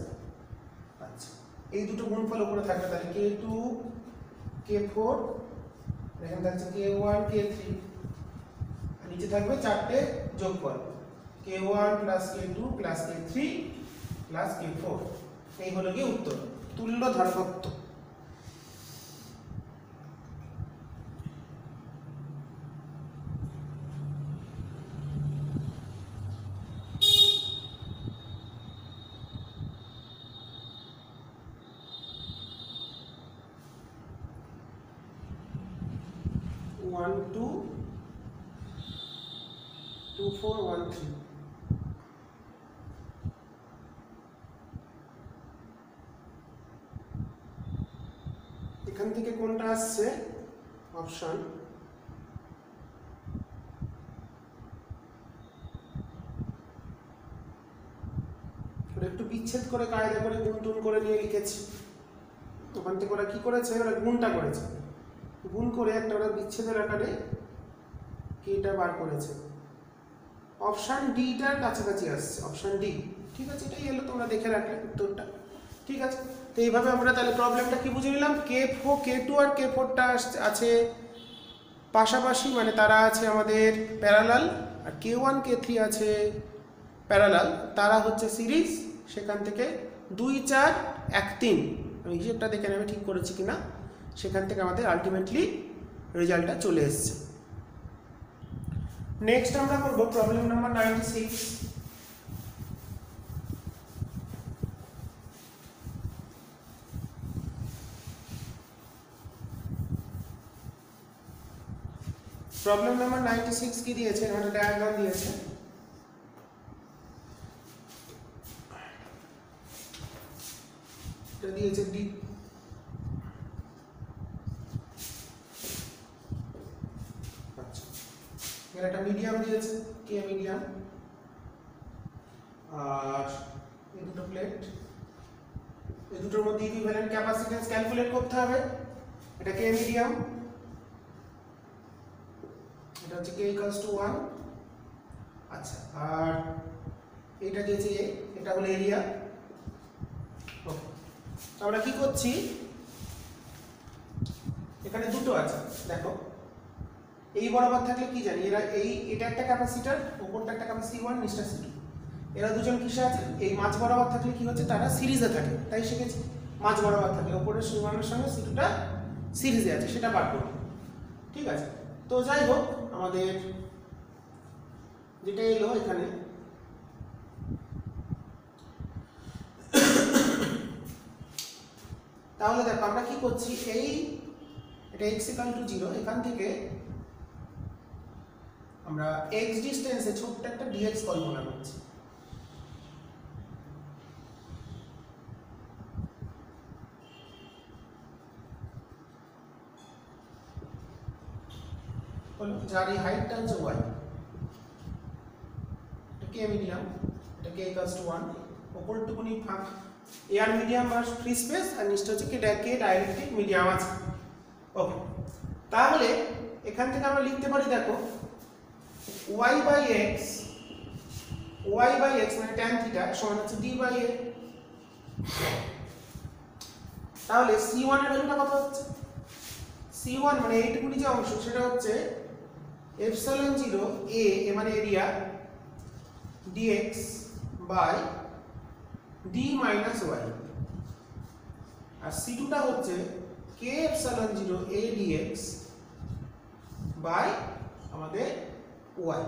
আচ্ছা, এই দুটো গুণফল উপরে থাকবে, তাহলে k2 k4, এখানে থাকছে k1 k3, আর নিচে থাকবে চারটে যোগফল k1 plus k2 plus k3 plus k4। এই হলো কি উত্তর, তুল্য ধারকত্ব। One two 2 4 1 3। এখান থেকে কোনটা আসছে? অপশন একটু বিচ্ছেদ করে কায়দা করে গুণ টুন করে নিয়ে লিখেছি। ওখান থেকে ওরা কি করেছে? ওরা গুণটা করেছে, গুণ করে একটা ওরা বিচ্ছেদের আকারে কেটা বার করেছে। অপশন ডিটার কাছাকাছি আসছে, অপশন ডি। ঠিক আছে, এটাই হলো, তোমরা দেখে রাখলে উত্তরটা। ঠিক আছে, তো এইভাবে আমরা তাহলে প্রবলেমটা কি বুঝে নিলাম? k2 আর k4টা আছে পাশাপাশি, মানে তারা আছে আমাদের প্যারালাল, আর k1 k3 আছে প্যারালাল, তারা হচ্ছে সিরিজ। সেখান থেকে 2 4 1 3, আমি হিসেবটা দেখে নেবে ঠিক করেছি কিনা। সেখান থেকে আমাদের আলটিমেটলি রেজাল্টটা চলে এসছে। নেক্সট আমরা করব প্রবলেম নাম্বার 96। প্রবলেম নাম্বার 96 কি দিয়েছে? একটা ডায়াগ্রাম দিয়েছে। এটা দিয়েছে ডি, আচ্ছা, এর একটা মিডিয়াম দিয়েছে কে মিডিয়াম, আর এই দুটো প্লেট, এই দুটোর মধ্যে ইকুইভ্যালেন্ট ক্যাপাসিট্যান্স ক্যালকুলেট করতে হবে। এটা কে মিডিয়াম, এটা হচ্ছে k = 1। আচ্ছা, আর এটা দিয়েছে a, এটা হলো এরিয়া। ওকে, তো আমরা কি করছি? এখানে দুটো আছে, দেখো এই বরাবর থাকলে কি জানি, এরা এটা একটা ক্যাপাসিটর, উপরটা একটা ক্যাপাসিটি 1, নিচটা C2। এরা দুজন কিসে আছে? এই মাঝ বরাবর থাকলে কি হচ্ছে? তারা সিরিজে থাকে, তাই শিখেছি মাঝ বরাবর থাকলে উপরের C1 এর সঙ্গে C2টা সিরিজে আছে, সেটা বার করব। ঠিক আছে, তো যাই হোক, আমাদের যেটা এলো এখানে, তাহলে দেখো আমরা কি করছি, এটা x = 0, এখান থেকে আমরা x ডিসটেন্সে ছোট্ট একটা dx কল্পনা করছি। যার এই হাইটটা হচ্ছে y, এটা k মিডিয়াম, এটা k = 1, উপরটুকুনি ফাঁক এয়ার মিডিয়াম আর ফ্রি স্পেস, আর নিচটা হচ্ছে k ডাইরেক্ট্রিক মিডিয়াম আছে। ওকে, তাহলে এখান থেকে আমরা লিখতে পারি, দেখো y বাই x মানে tan থিটা সমান হচ্ছে d বাই a। তাহলে c1 এর ভ্যালুটা কত হচ্ছে? c1 মানে এইটুকুনি যে অংশ, সেটা হচ্ছে এপসাইলন 0 a, মানে area, dx by D minus Y, আর সি টুটা হচ্ছে K epsilon zero A dx by আমাদের ওয়াই।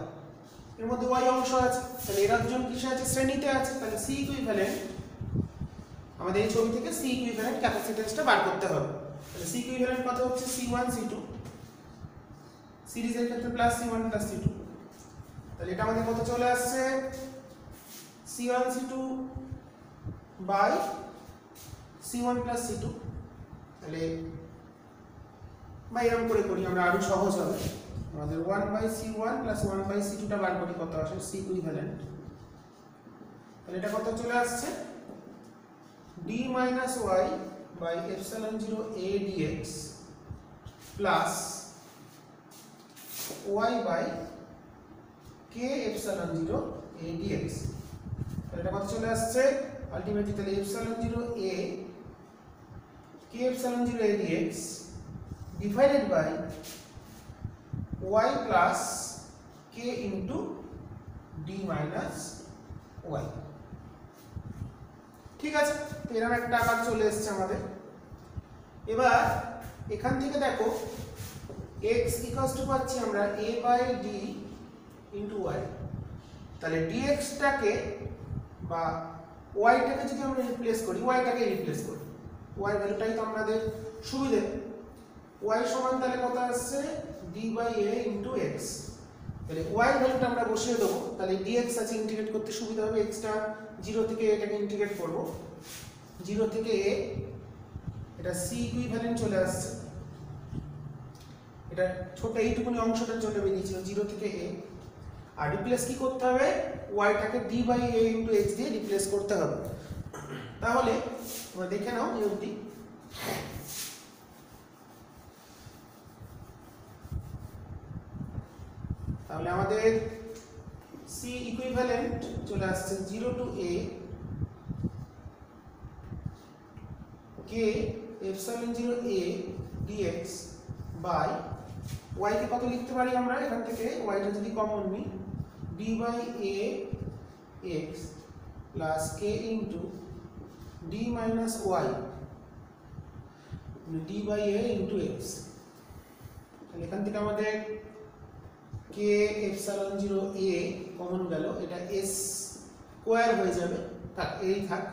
এর মধ্যে ওয়াই অংশ আছে, তাহলে এরা দুজন কিসে আছে? শ্রেণীতে আছে। তাহলে সি ইকুইভ্যালেন্ট আমাদের এই ছবি থেকে সি ইকুইভ্যালেন্ট ক্যাপাসিট্যান্সটা বার করতে হবে। তাহলে সি ইকুইভ্যালেন্ট কত হচ্ছে? C1 C2, সিরিজের ক্ষেত্রে প্লাস C1 প্লাস C2। তাহলে এটা আমাদের কত চলে আসছে? C1 C2 by C1 plus C2। তাহলে বা এরকম করে করি আমরা, আরো সহজ হবে। আমাদের 1/C1 প্লাস 1/C2 টা বার করি, কত আসে? C equivalent. তাহলে এটা কত চলে আসছে? d minus Y by epsilon zero A DX plus Y by K epsilon zero A DX. তাহলে এটা কত চলে আসছে আলটিমেটলি? তাহলে epsilon zero A K epsilon zero A DX divided by Y plus K into D minus Y. ঠিক আছে, তো এরকম একটা আকার চলে এসছে আমাদের। এবার এখান থেকে দেখো x ইকুয়ালস টু পাচ্ছি আমরা a by D into Y. তাহলে dx টাকে বা y টাকে যদি আমরা রিপ্লেস করি, y টাকে রিপ্লেস করি, y ভ্যালুটাই তো আমাদের সুবিধে। y সমান তাহলে কত আসছে? d by a into x। তাহলে y ভ্যালুটা আমরা বসিয়ে দেবো, তাহলে dx আছে, ইন্টিগ্রেট করতে সুবিধা হবে। x টা 0 থেকে a টাকে ইন্টিগ্রেট করব, 0 থেকে a, এটা c ইকুইভ্যালেন্ট চলে আসছে। এটা ছোট এইটুকুনি অংশটার জন্য বেরিয়েছিল 0 থেকে a। আর রিপ্লেস কি করতে হবে? y টাকে d by a into x দিয়ে রিপ্লেস করতে হবে। তাহলে তোমরা দেখে নাও এই অবধি। তাহলে আমাদের c ইকুইভ্যালেন্ট চলে আসছে 0 to a k epsilon 0 a dx by y কে কত লিখতে পারি আমরা? এখান থেকে y টা যদি কমন নিই, d by a x plus k into d minus y d by a into x। তাহলে এখান থেকে আমাদের k এপসাইলন 0 a কমন গেল, এটা s স্কয়ার হয়ে যাবে, থাক এই থাক,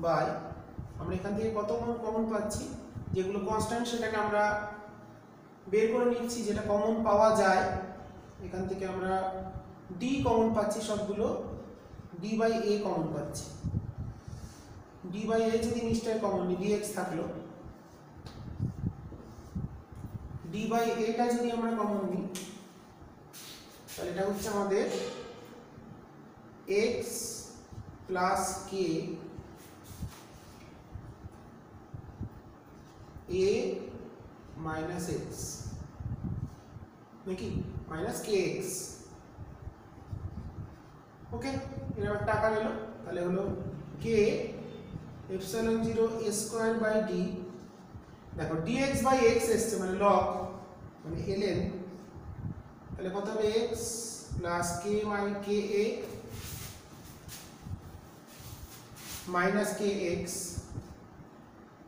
বাই আমরা এখান থেকে কত কমন পাচ্ছি? যেগুলো কনস্ট্যান্ট সেটাকে আমরা বের করে নিচ্ছি, যেটা কমন পাওয়া যায়। এখান থেকে আমরা d কমন পাচ্ছি, সবগুলো d বাই a কমন পাচ্ছি। d বাই a যদি নিশ্চয় কমন নিই, dx থাকলো, d বাই a টা যদি আমরা কমন নিই, তাহলে এটা হচ্ছে আমাদের x plus k a minus x নাকি মাইনাস kx। ওকে, এরকম একটা আকার এলো। তাহলে হলো k epsilon 0 a square by d, দেখো dx বাই x এসছে মানে log মানে ln। তাহলে কত হবে? x plus k by ka minus kx,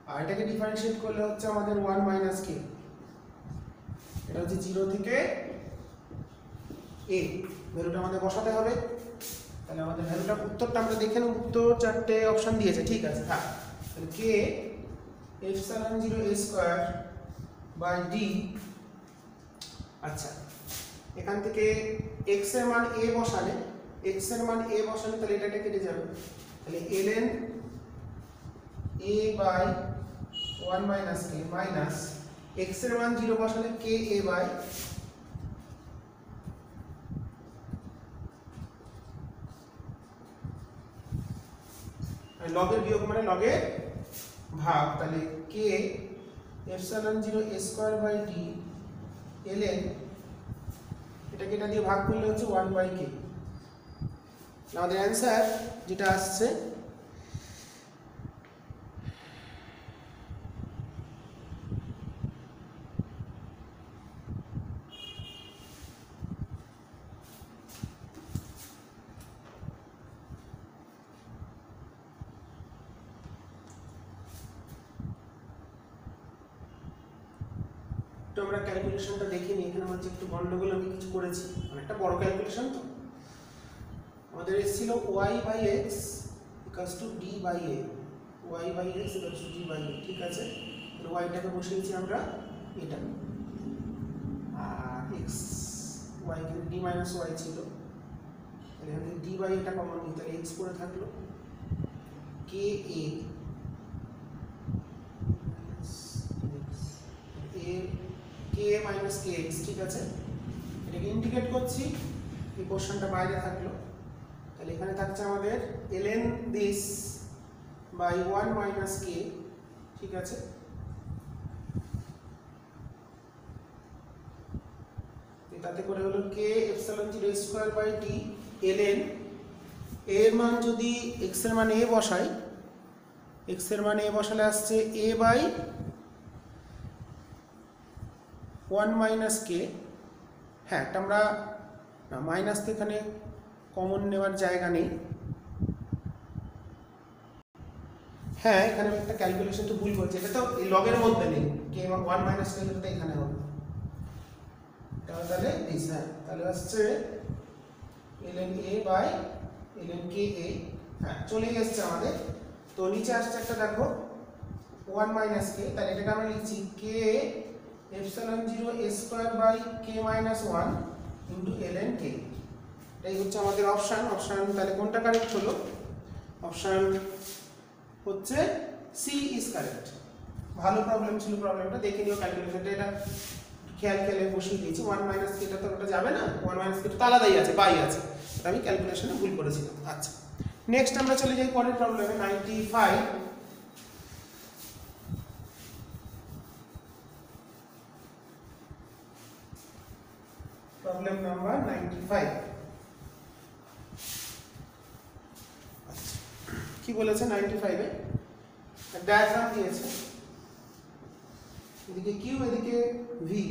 আর এটাকে ডিফারেন্সিয়েট করলে হচ্ছে আমাদের 1 মাইনাস k। এটা হচ্ছে 0 থেকে a, ভ্যালুটা আমাদের বসাতে হবে। তাহলে আমাদের ভ্যালুটা, উত্তরটা আমরা দেখে নেব। উত্তর চারটে অপশন দিয়েছে, ঠিক আছে। হ্যাঁ, তাহলে k epsilon 0 a square by d। আচ্ছা, এখান থেকে x এর মান a বসালে, তাহলে এটা কেটে যাবে। তাহলে ln a by 1 minus k minus x এর মান 0 বসালে ka বাই লগের বিয়োগ মানে লগের ভাগ। তাহলে k epsilon 0 a square by d ln, এটাকে এটা দিয়ে ভাগ করলে হচ্ছে 1 বাই k। আমাদের অ্যান্সার যেটা আসছে আমরা ক্যালকুলেশনটা দেখে নিই। এখানে হচ্ছে একটু গন্ডগোল আমি কিছু করেছি, অনেকটা বড় ক্যালকুলেশন তো। আমাদের এসেছিল y/x equals to d/a, y/x equals to d/a, ঠিক আছে। ওয়াইটাকে বসিয়েছি আমরা এটা, আর x y এখানে d - y ছিল, তাহলে এখান থেকে d/a এটা কমন নিই, তাহলে x পড়ে থাকলো ka minus kx, ঠিক আছে। এটাকে ইন্ডিকেট করছি, এই পোরশনটা বাইরে থাকলো, তাহলে এখানে থাকছে আমাদের ln this by 1 minus k, ঠিক আছে। তাতে করে হলো k epsilon 0 square by d ln এর মান যদি x এর মান a বসাই, x এর মান a বসালে আসছে a বাই 1 মাইনাস কে। হ্যাঁ, এটা আমরা না মাইনাস তো এখানে কমন নেওয়ার জায়গা নেই। হ্যাঁ, এখানে আমি একটা ক্যালকুলেশন তো ভুল করছি, এটা তো এই লগের মধ্যে নেই, কে 1 মাইনাস কে তো এখানে হবে, তাহলে দিস, হ্যাঁ তাহলে আসছে ln a by ln ka, হ্যাঁ চলে এসেছে আমাদের। তো নিচে আসছে একটা দেখো 1 মাইনাস কে, তাহলে এটাকে আমরা লিখছি k epsilon 0 a square by k minus 1 into ln k। এটাই হচ্ছে আমাদের অপশন। তাহলে কোনটা কারেক্ট হলো? অপশন হচ্ছে সি ইজ কারেক্ট। ভালো প্রবলেম ছিল, প্রবলেমটা দেখে নিও, ক্যালকুলেশনটা এটা খেয়াল বসিয়ে দিয়েছি। 1 মাইনাস কেটা তো ওটা যাবে না, 1 মাইনাস কেটা তো আলাদাই আছে, বাই আছে, আমি ক্যালকুলেশনে ভুল করেছিলাম। আচ্ছা, নেক্সট আমরা চলে যাই পরের প্রবলেমে 95। Problem number 95। আচ্ছা, কি বলেছে 95 এ? ডায়াগ্রাম দিয়েছে, এদিকে কিউ এদিকে ভি,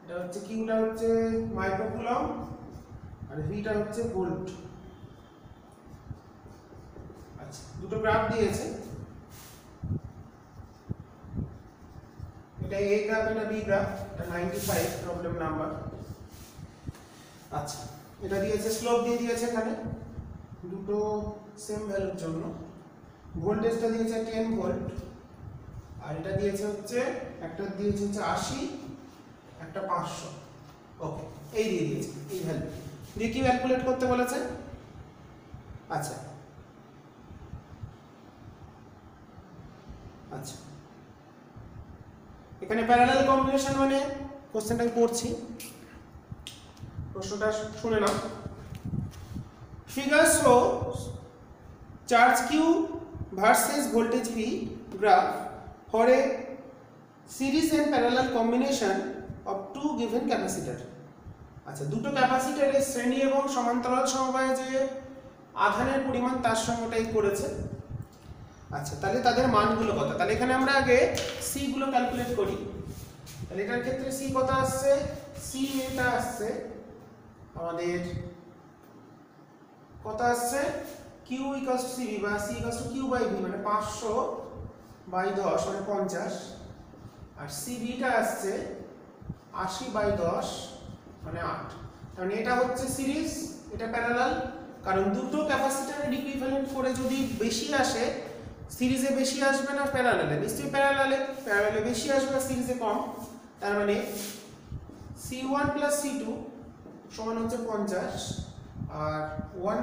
এটা হচ্ছে কিউটা হচ্ছে মাইক্রোকুলম আর ভিটা হচ্ছে ভোল্ট। আচ্ছা, দুটো গ্রাফ দিয়েছে, এটা এ গ্রাফ এটা বি গ্রাফ, এটা 95 প্রবলেম নাম্বার। আচ্ছা, এটা দিয়েছে স্লোপ দিয়ে দিয়েছে এখানে দুটো সেম ভ্যালুর জন্য, ভোল্টেজটা দিয়েছে 10 ভোল্ট, আর এটা দিয়েছে হচ্ছে একটা দিয়েছে হচ্ছে 80, একটা 500। ওকে, এই দিয়ে দিয়েছে এই ভ্যালু দিয়ে কি ক্যালকুলেট করতে বলেছে। আচ্ছা আচ্ছা, এখানে প্যারালাল কম্বিনেশন মানে কোশ্চেনটা আমি পড়ছি, প্রশ্নটা শুনে নাও। Figure shows charge Q versus voltage V graph for a series and parallel combination of two given capacitor. আচ্ছা, দুটো ক্যাপাসিটরের শ্রেণী এবং সমান্তরাল সমবায়ে যে আধানের পরিমাণ তার সঙ্গে ওটাই করেছে। আচ্ছা, তাহলে তাদের মানগুলো কত? তাহলে এখানে আমরা আগে সি গুলো ক্যালকুলেট করি। তাহলে এটার ক্ষেত্রে সি কত আসছে? সি এটা আসছে আমাদের কত আসছে? কিউ ইকুয়ালস টু সিবি বা C equals to Q by V, মানে 500/10 মানে 50, আর সিবিটা আসছে 80/10 মানে 8। মানে এটা হচ্ছে সিরিজ, এটা প্যারালাল, কারণ দুটো ক্যাপাসিটরের ইকুইভ্যালেন্ট করে যদি বেশি আসে, সিরিজে বেশি আসবে না প্যারালালে? নিশ্চয়ই প্যারালালে বেশি আসবে, সিরিজে কম। তার মানে C1 প্লাস C2 সমান হচ্ছে 50, আর 1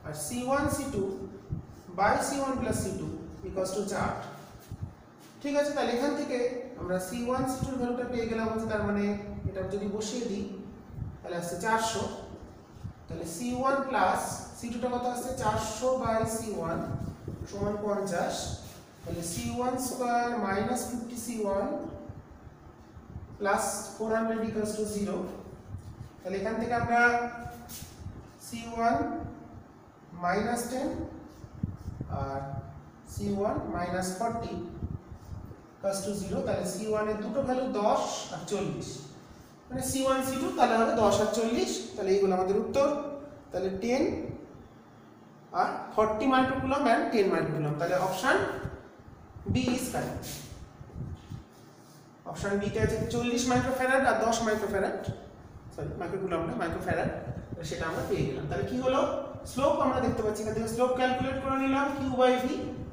আর C1 C2 by C1 plus C2 equals to 4। ঠিক আছে, তাহলে এখান থেকে আমরা C1 C2 এর ভ্যালুটা পেয়ে গেলাম হচ্ছে, তার মানে এটা যদি বসিয়ে দিই তাহলে আসছে 400। তাহলে C1 প্লাস C2 টা কত আসছে? 400 C1 সমান 50, তাহলে C1 square minus 50 C1 plus 400 equals to 0। তাহলে এখান থেকে আমরা C1 মাইনাস 10 আর C1 মাইনাস 40 ইকুয়ালস টু 0। তাহলে C1 এর দুটো ভ্যালু 10 আর 40, মানে C1 C2 তাহলে হবে 10 আর 40। তাহলে এইগুলো আমাদের উত্তর। তাহলে 10 আর 40 মাইক্রোকুলম এন্ড 10 মাইক্রোকুলম, তাহলে option B is correct. Option বিতে আছে 40 মাইক্রোফ্যারাড আর 10 মাইক্রোফ্যারাড, সরি মাইক্রোকুলম না মাইক্রোফ্যারাড, সেটা আমরা পেয়ে গেলাম। তাহলে কি হলো, স্লোপ আমরা দেখতে পাচ্ছি এখান থেকে স্লোপ ক্যালকুলেট করে নিলাম Q/V।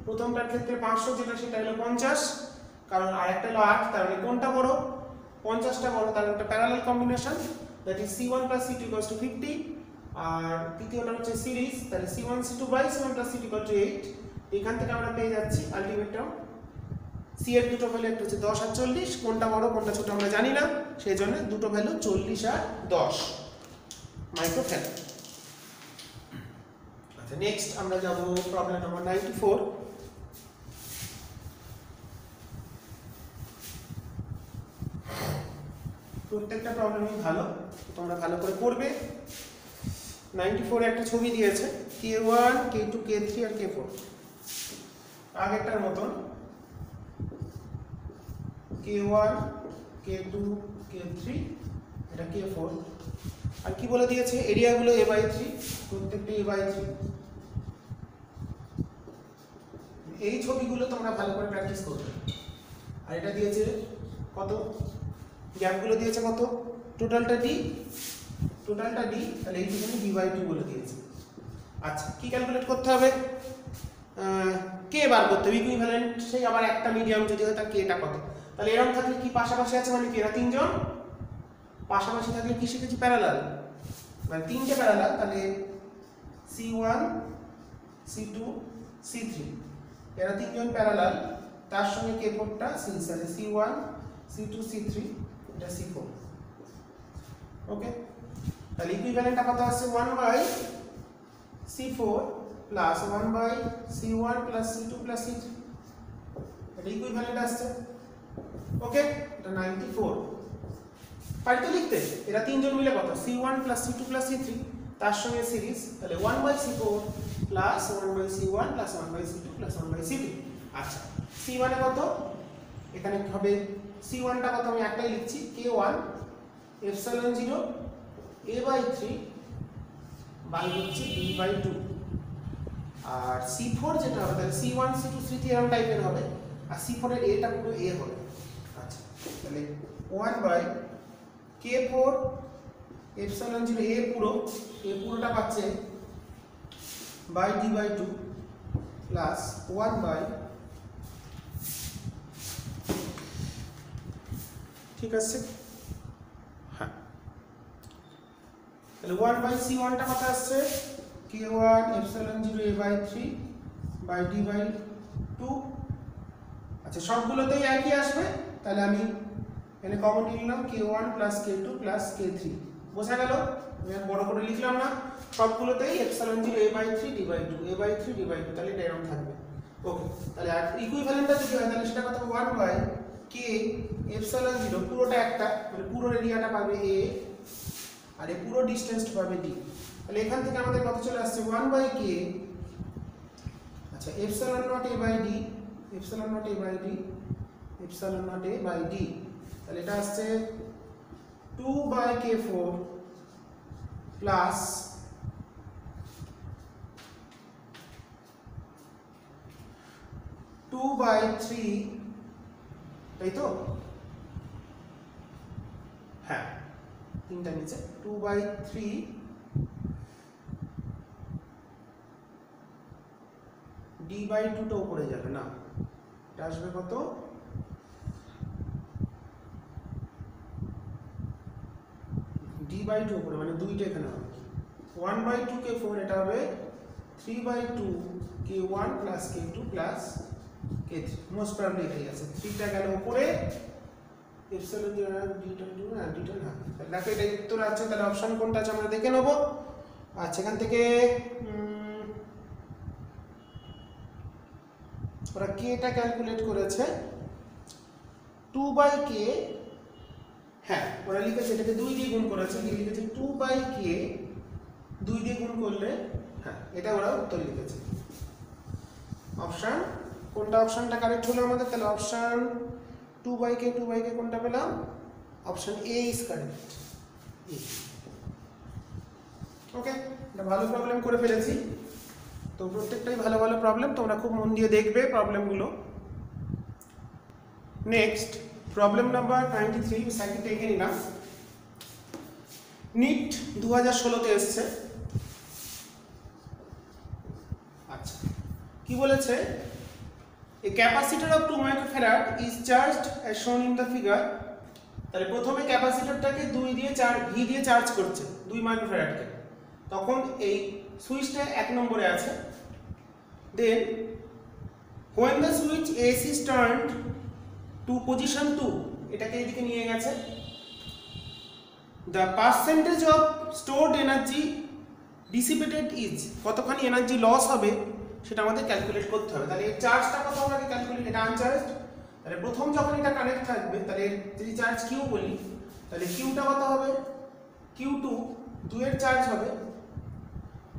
প্রথমটার ক্ষেত্রে 500 যেটা সেটা হলো 50, কারণ আরেকটা হলো 8, তার মানে কোনটা বড়, 50টা বড়, তার একটা parallel combination, that is C1 + C2 = 50। আর তৃতীয়টা হচ্ছে সিরিজ, তাহলে C1 C2 / C1 + C2 = 8। এখান থেকে আমরা পেয়ে যাচ্ছি আলটিমেট টার্ম সি এর দুটো ভ্যালু একটা হচ্ছে 10 আর 40, কোনটা বড় কোনটা ছোট আমরা জানি না, সেই জন্য দুটো ভ্যালু 40 আর 10 মাইক্রোফ্যারাড। আচ্ছা, নেক্সট আমরা যাব প্রবলেম নাম্বার 94। প্রত্যেকটা প্রবলেমই ভালো, তোমরা ভালো করে করবে। 94 এ একটা ছবি দিয়েছে K1 K2 K3 আর K4, আগেরটার মতন K1 K2 K3, এটা K4। আর কি বলে দিয়েছে, এরিয়াগুলো A/3, প্রত্যেকটা A/3। এই ছবিগুলো তোমরা ভালো করে প্র্যাকটিস করবে। আর এটা দিয়েছে কত, গ্যাপগুলো দিয়েছে কত, টোটালটা D, তাহলে এইটুকুনি D/2 বলে দিয়েছে। আচ্ছা, কি ক্যালকুলেট করতে হবে, কে বার করতে হবে, ইকুইভ্যালেন্ট, সেই আবার একটা মিডিয়াম যদি হয় তার কেটা কত। তাহলে এরকম থাকলে কি পাশাপাশি আছে মানে কি, এরা তিনজন পাশাপাশি থাকলে কি শিখেছি, প্যারালাল, মানে তিনটে প্যারালাল, তাহলে C1 C2 C3 এরা তিনজন প্যারালাল, তার সঙ্গে K4টা সিরিজ আছে, C1 C2 C3 এটা C4। ওকে, তাহলে ইকুইভ্যালেন্টটা কত আসছে, 1/C4 plus 1/C1 plus C2 plus C3, এটা ইকুইভ্যালেন্ট আসছে। ওকে, এটা 94। পারি তো লিখতে, এরা তিনজন মিলে কত, C1 plus C2 plus C3, তার সঙ্গে সিরিজ, তাহলে 1/C4 plus 1/C1 plus 1/C2 plus 1/C3। আচ্ছা, C1 এ কত, এখানে হবে C1টা কত, আমি একটাই লিখছি, K1 ε0 A/3 বাই হচ্ছে D/2। আর C4 যেটা হবে, তাহলে C1 C2 C3 এরকম টাইপের হবে, আর C4 এর এটা পুরো A হবে। আচ্ছা, তাহলে 1/K4 ε0 A পুরোটা পাচ্ছে বাই D/2 প্লাস 1/, ঠিক আছে, হ্যাঁ, তাহলে 1/C1টা কত আসছে, K1 ε0 A/3 বাই D/2। আচ্ছা, সবগুলোতেই একই আসবে, তাহলে আমি এখানে কমন নিলাম K1 plus K2 plus K3, বোঝা গেল, আমি আর বড় করে লিখলাম না, সবগুলোতেই ε0 A/3 D/2 A/3 D/2, তাহলে এটা এরকম থাকবে। ওকে, তাহলে আর ইকুইভ্যালেন্টটা যদি হয় তাহলে সেটা কত হবে, 1/K ε0 পুরোটা একটা, মানে পুরো এরিয়াটা পাবে A, আর এই পুরো ডিসটেন্সটা পাবে D। তাহলে এখান থেকে আমাদের কত চলে আসছে, 1/K, আচ্ছা ε0 A/D, ε0 A/D, ε0 A/D, তাহলে এটা আসছে 2/K4 প্লাস 2/3, তাই তো, হ্যাঁ, তিনটা নিচে 2/3 D/2 টা উপরে যাবে না, এটা আসবে কত, D/2 উপরে, মানে দুইটা এখানে হবে, 1/2 K4, এটা হবে 3/2 K1 plus K2 plus K3, most probably এটাই আছে, 3টা গেল উপরে, এপসিলন D/2 না D/2 না, দেখো এটা উত্তর আছে, তাহলে অপশন কোনটা আছে আমরা দেখে নেব। আচ্ছা, এখান থেকে ওরা K টা ক্যালকুলেট করেছে 2/K, হ্যাঁ ওরা লিখেছে এটাকে 2 দিয়ে গুণ করেছে, কি লিখেছে 2/K 2 দিয়ে গুণ করলে, হ্যাঁ এটা ওরা উত্তর লিখেছে। অপশন কোনটা, অপশনটা কারেক্ট হলো আমাদের, তাহলে অপশন 2/K কোনটা পেলাম, অপশন A ইজ কারেক্ট। ওকে, এটা ভালো প্রবলেম করে ফেলেছি, তো প্রত্যেকটাই ভালো ভালো প্রবলেম, তোমরা খুব মন দিয়ে দেখবে প্রবলেমগুলো। নেক্সট প্রবলেম নাম্বার 93 সাইকেল টেকে নিলাম। নিট 2016 তে এসছে। আচ্ছা, কি বলেছে? A capacitor of 2 microfarad is charged as shown in the figure. তাহলে প্রথমে ক্যাপাসিটরটাকে 2 দিয়ে ভি দিয়ে চার্জ করছে 2 মাইক্রোফ্যারাডকে, তখন এই সুইচটা 1 নম্বরে আছে। দেন when the switch AC is turned to position 2, এটাকে এদিকে নিয়ে গেছে, the percentage of stored energy dissipated is, কতখানি এনার্জি লস হবে সেটা আমাদের ক্যালকুলেট করতে হবে। তাহলে এই চার্জটা কত হবে আগে ক্যালকুলেট, এটা আনচার্জড। তাহলে প্রথম যখন এটা কানেক্ট থাকবে, তাহলে যদি চার্জ কিউ বলি, তাহলে কিউটা কত হবে, কিউ2 2 এর চার্জ হবে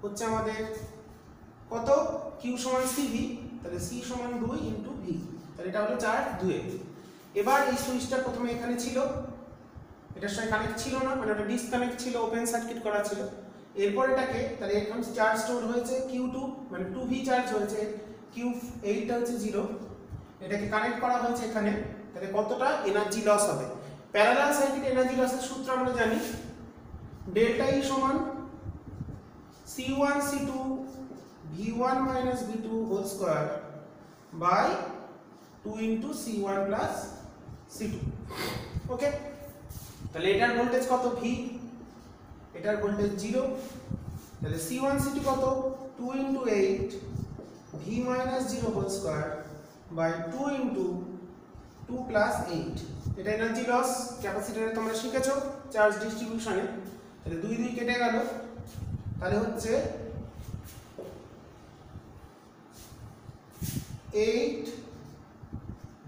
হচ্ছে আমাদের কত, কিউ সমান সিভি, তাহলে সি সমান 2 ইনটু ভি, তাহলে এটা হলো চার্জ 2 এ। এবার এই সুইচটা প্রথমে এখানে ছিল, এটার সঙ্গে কানেক্ট ছিল না, মানে ওটা ডিসকানেক্ট ছিল, ওপেন সার্কিট করা ছিল। এরপর এটাকে, তাহলে এখন চার্জ স্টোর হয়েছে কিউ2, মানে 2v চার্জ হয়েছে, কিউ8টা হচ্ছে 0, এটাকে কানেক্ট করা হয়েছে এখানে। তাহলে কতটা এনার্জি লস হবে? প্যারালাল সার্কিট এনার্জি লসের সূত্র আমরা জানি, ডেল্টা ই সমান c1 c2 v1 minus v2 whole square by 2 into c1 plus c2। ওকে, তাহলে এটার ভোল্টেজ কত, v, এটার ভোল্টেজ 0, তাহলে c1 c2 কত, 2 into 8 v minus 0 whole square by 2 into 2 plus 8। এটা এনার্জি লস ক্যাপাসিটরে তোমরা শিখেছো চার্জ ডিস্ট্রিবিউশনে। তাহলে 2 2 কেটে গেল, তাহলে হচ্ছে 8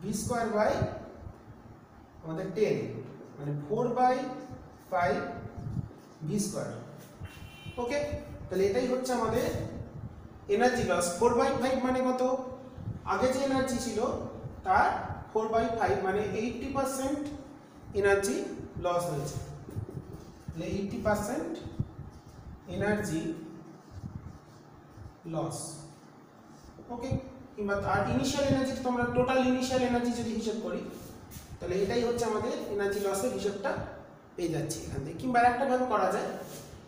v স্কয়ার বাই আমাদের 10, মানে 4/5 v স্কয়ার। ওকে, তাহলে এটাই হচ্ছে আমাদের এনার্জি লস। 4/5 মানে কত, আগে যে এনার্জি ছিল তার 4/5 মানে 80% এনার্জি লস হয়েছে। তাহলে 80% এনার্জি লস। ওকে, কিংবা তার ইনিশিয়াল এনার্জি, তোমরা টোটাল ইনিশিয়াল এনার্জি যদি হিসাব করি, তাহলে এটাই হচ্ছে আমাদের এনার্জি লসের হিসাবটা পেয়ে যাচ্ছি এখান থেকে। কিংবা একটা ভাবে করা যায়,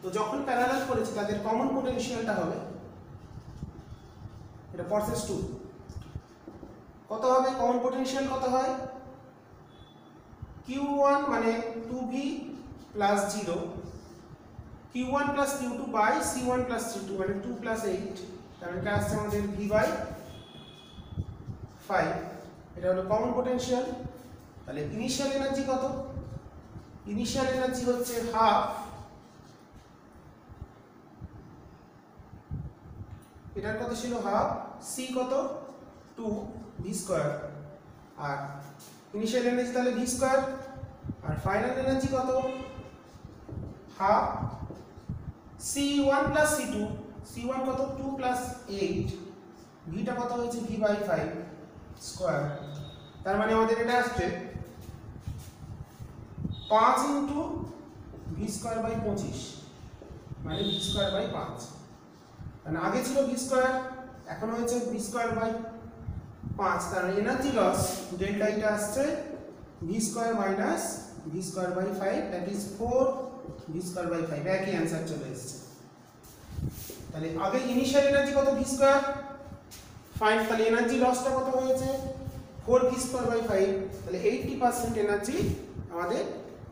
তো যখন প্যারালাল করেছি তাদের কমন পোটেনশিয়ালটা হবে, এটা প্রসেস 2, কত হবে কমন পোটেনশিয়াল কত হয়, q1 মানে 2v plus 0, q1 plus q2 by c1 plus c2 মানে 2 প্লাস 8, তাহলে এটা আসছে আমাদের v বাই 5, এটা হলো কমন পোটেনশিয়াল। তাহলে ইনিশিয়াল এনার্জি কত, ইনিশিয়াল এনার্জি হচ্ছে হাফ, এটার কত ছিল হাফ, c কত 2 v স্কয়ার, আর ইনিশিয়াল এনার্জি তাহলে v স্কয়ার, আর ফাইনাল এনার্জি কত half c1 plus c2, c1 কত 2 প্লাস 8, vটা কত হয়েছে v বাই 5 স্কয়ার। তার মানে আমাদের এটা আসছে 5 ইনটু v স্কয়ার বাই 25, মানে v স্কয়ার বাই 5। মানে আগে ছিল v স্কয়ার, এখন হয়েছে v স্কয়ার বাই 5। তার এনার্জি লস ডেল্টা এটা আসছে v square minus v square by 5, that is 4 v square by 5, একই অ্যানসার চলে এসেছে। তাহলে আগে ইনিশিয়াল এনার্জি কত v স্কয়ার 5, তাহলে এনার্জি লসটা কত হয়েছে 4 v স্কয়ার বাই 5, তাহলে 80% এনার্জি আমাদের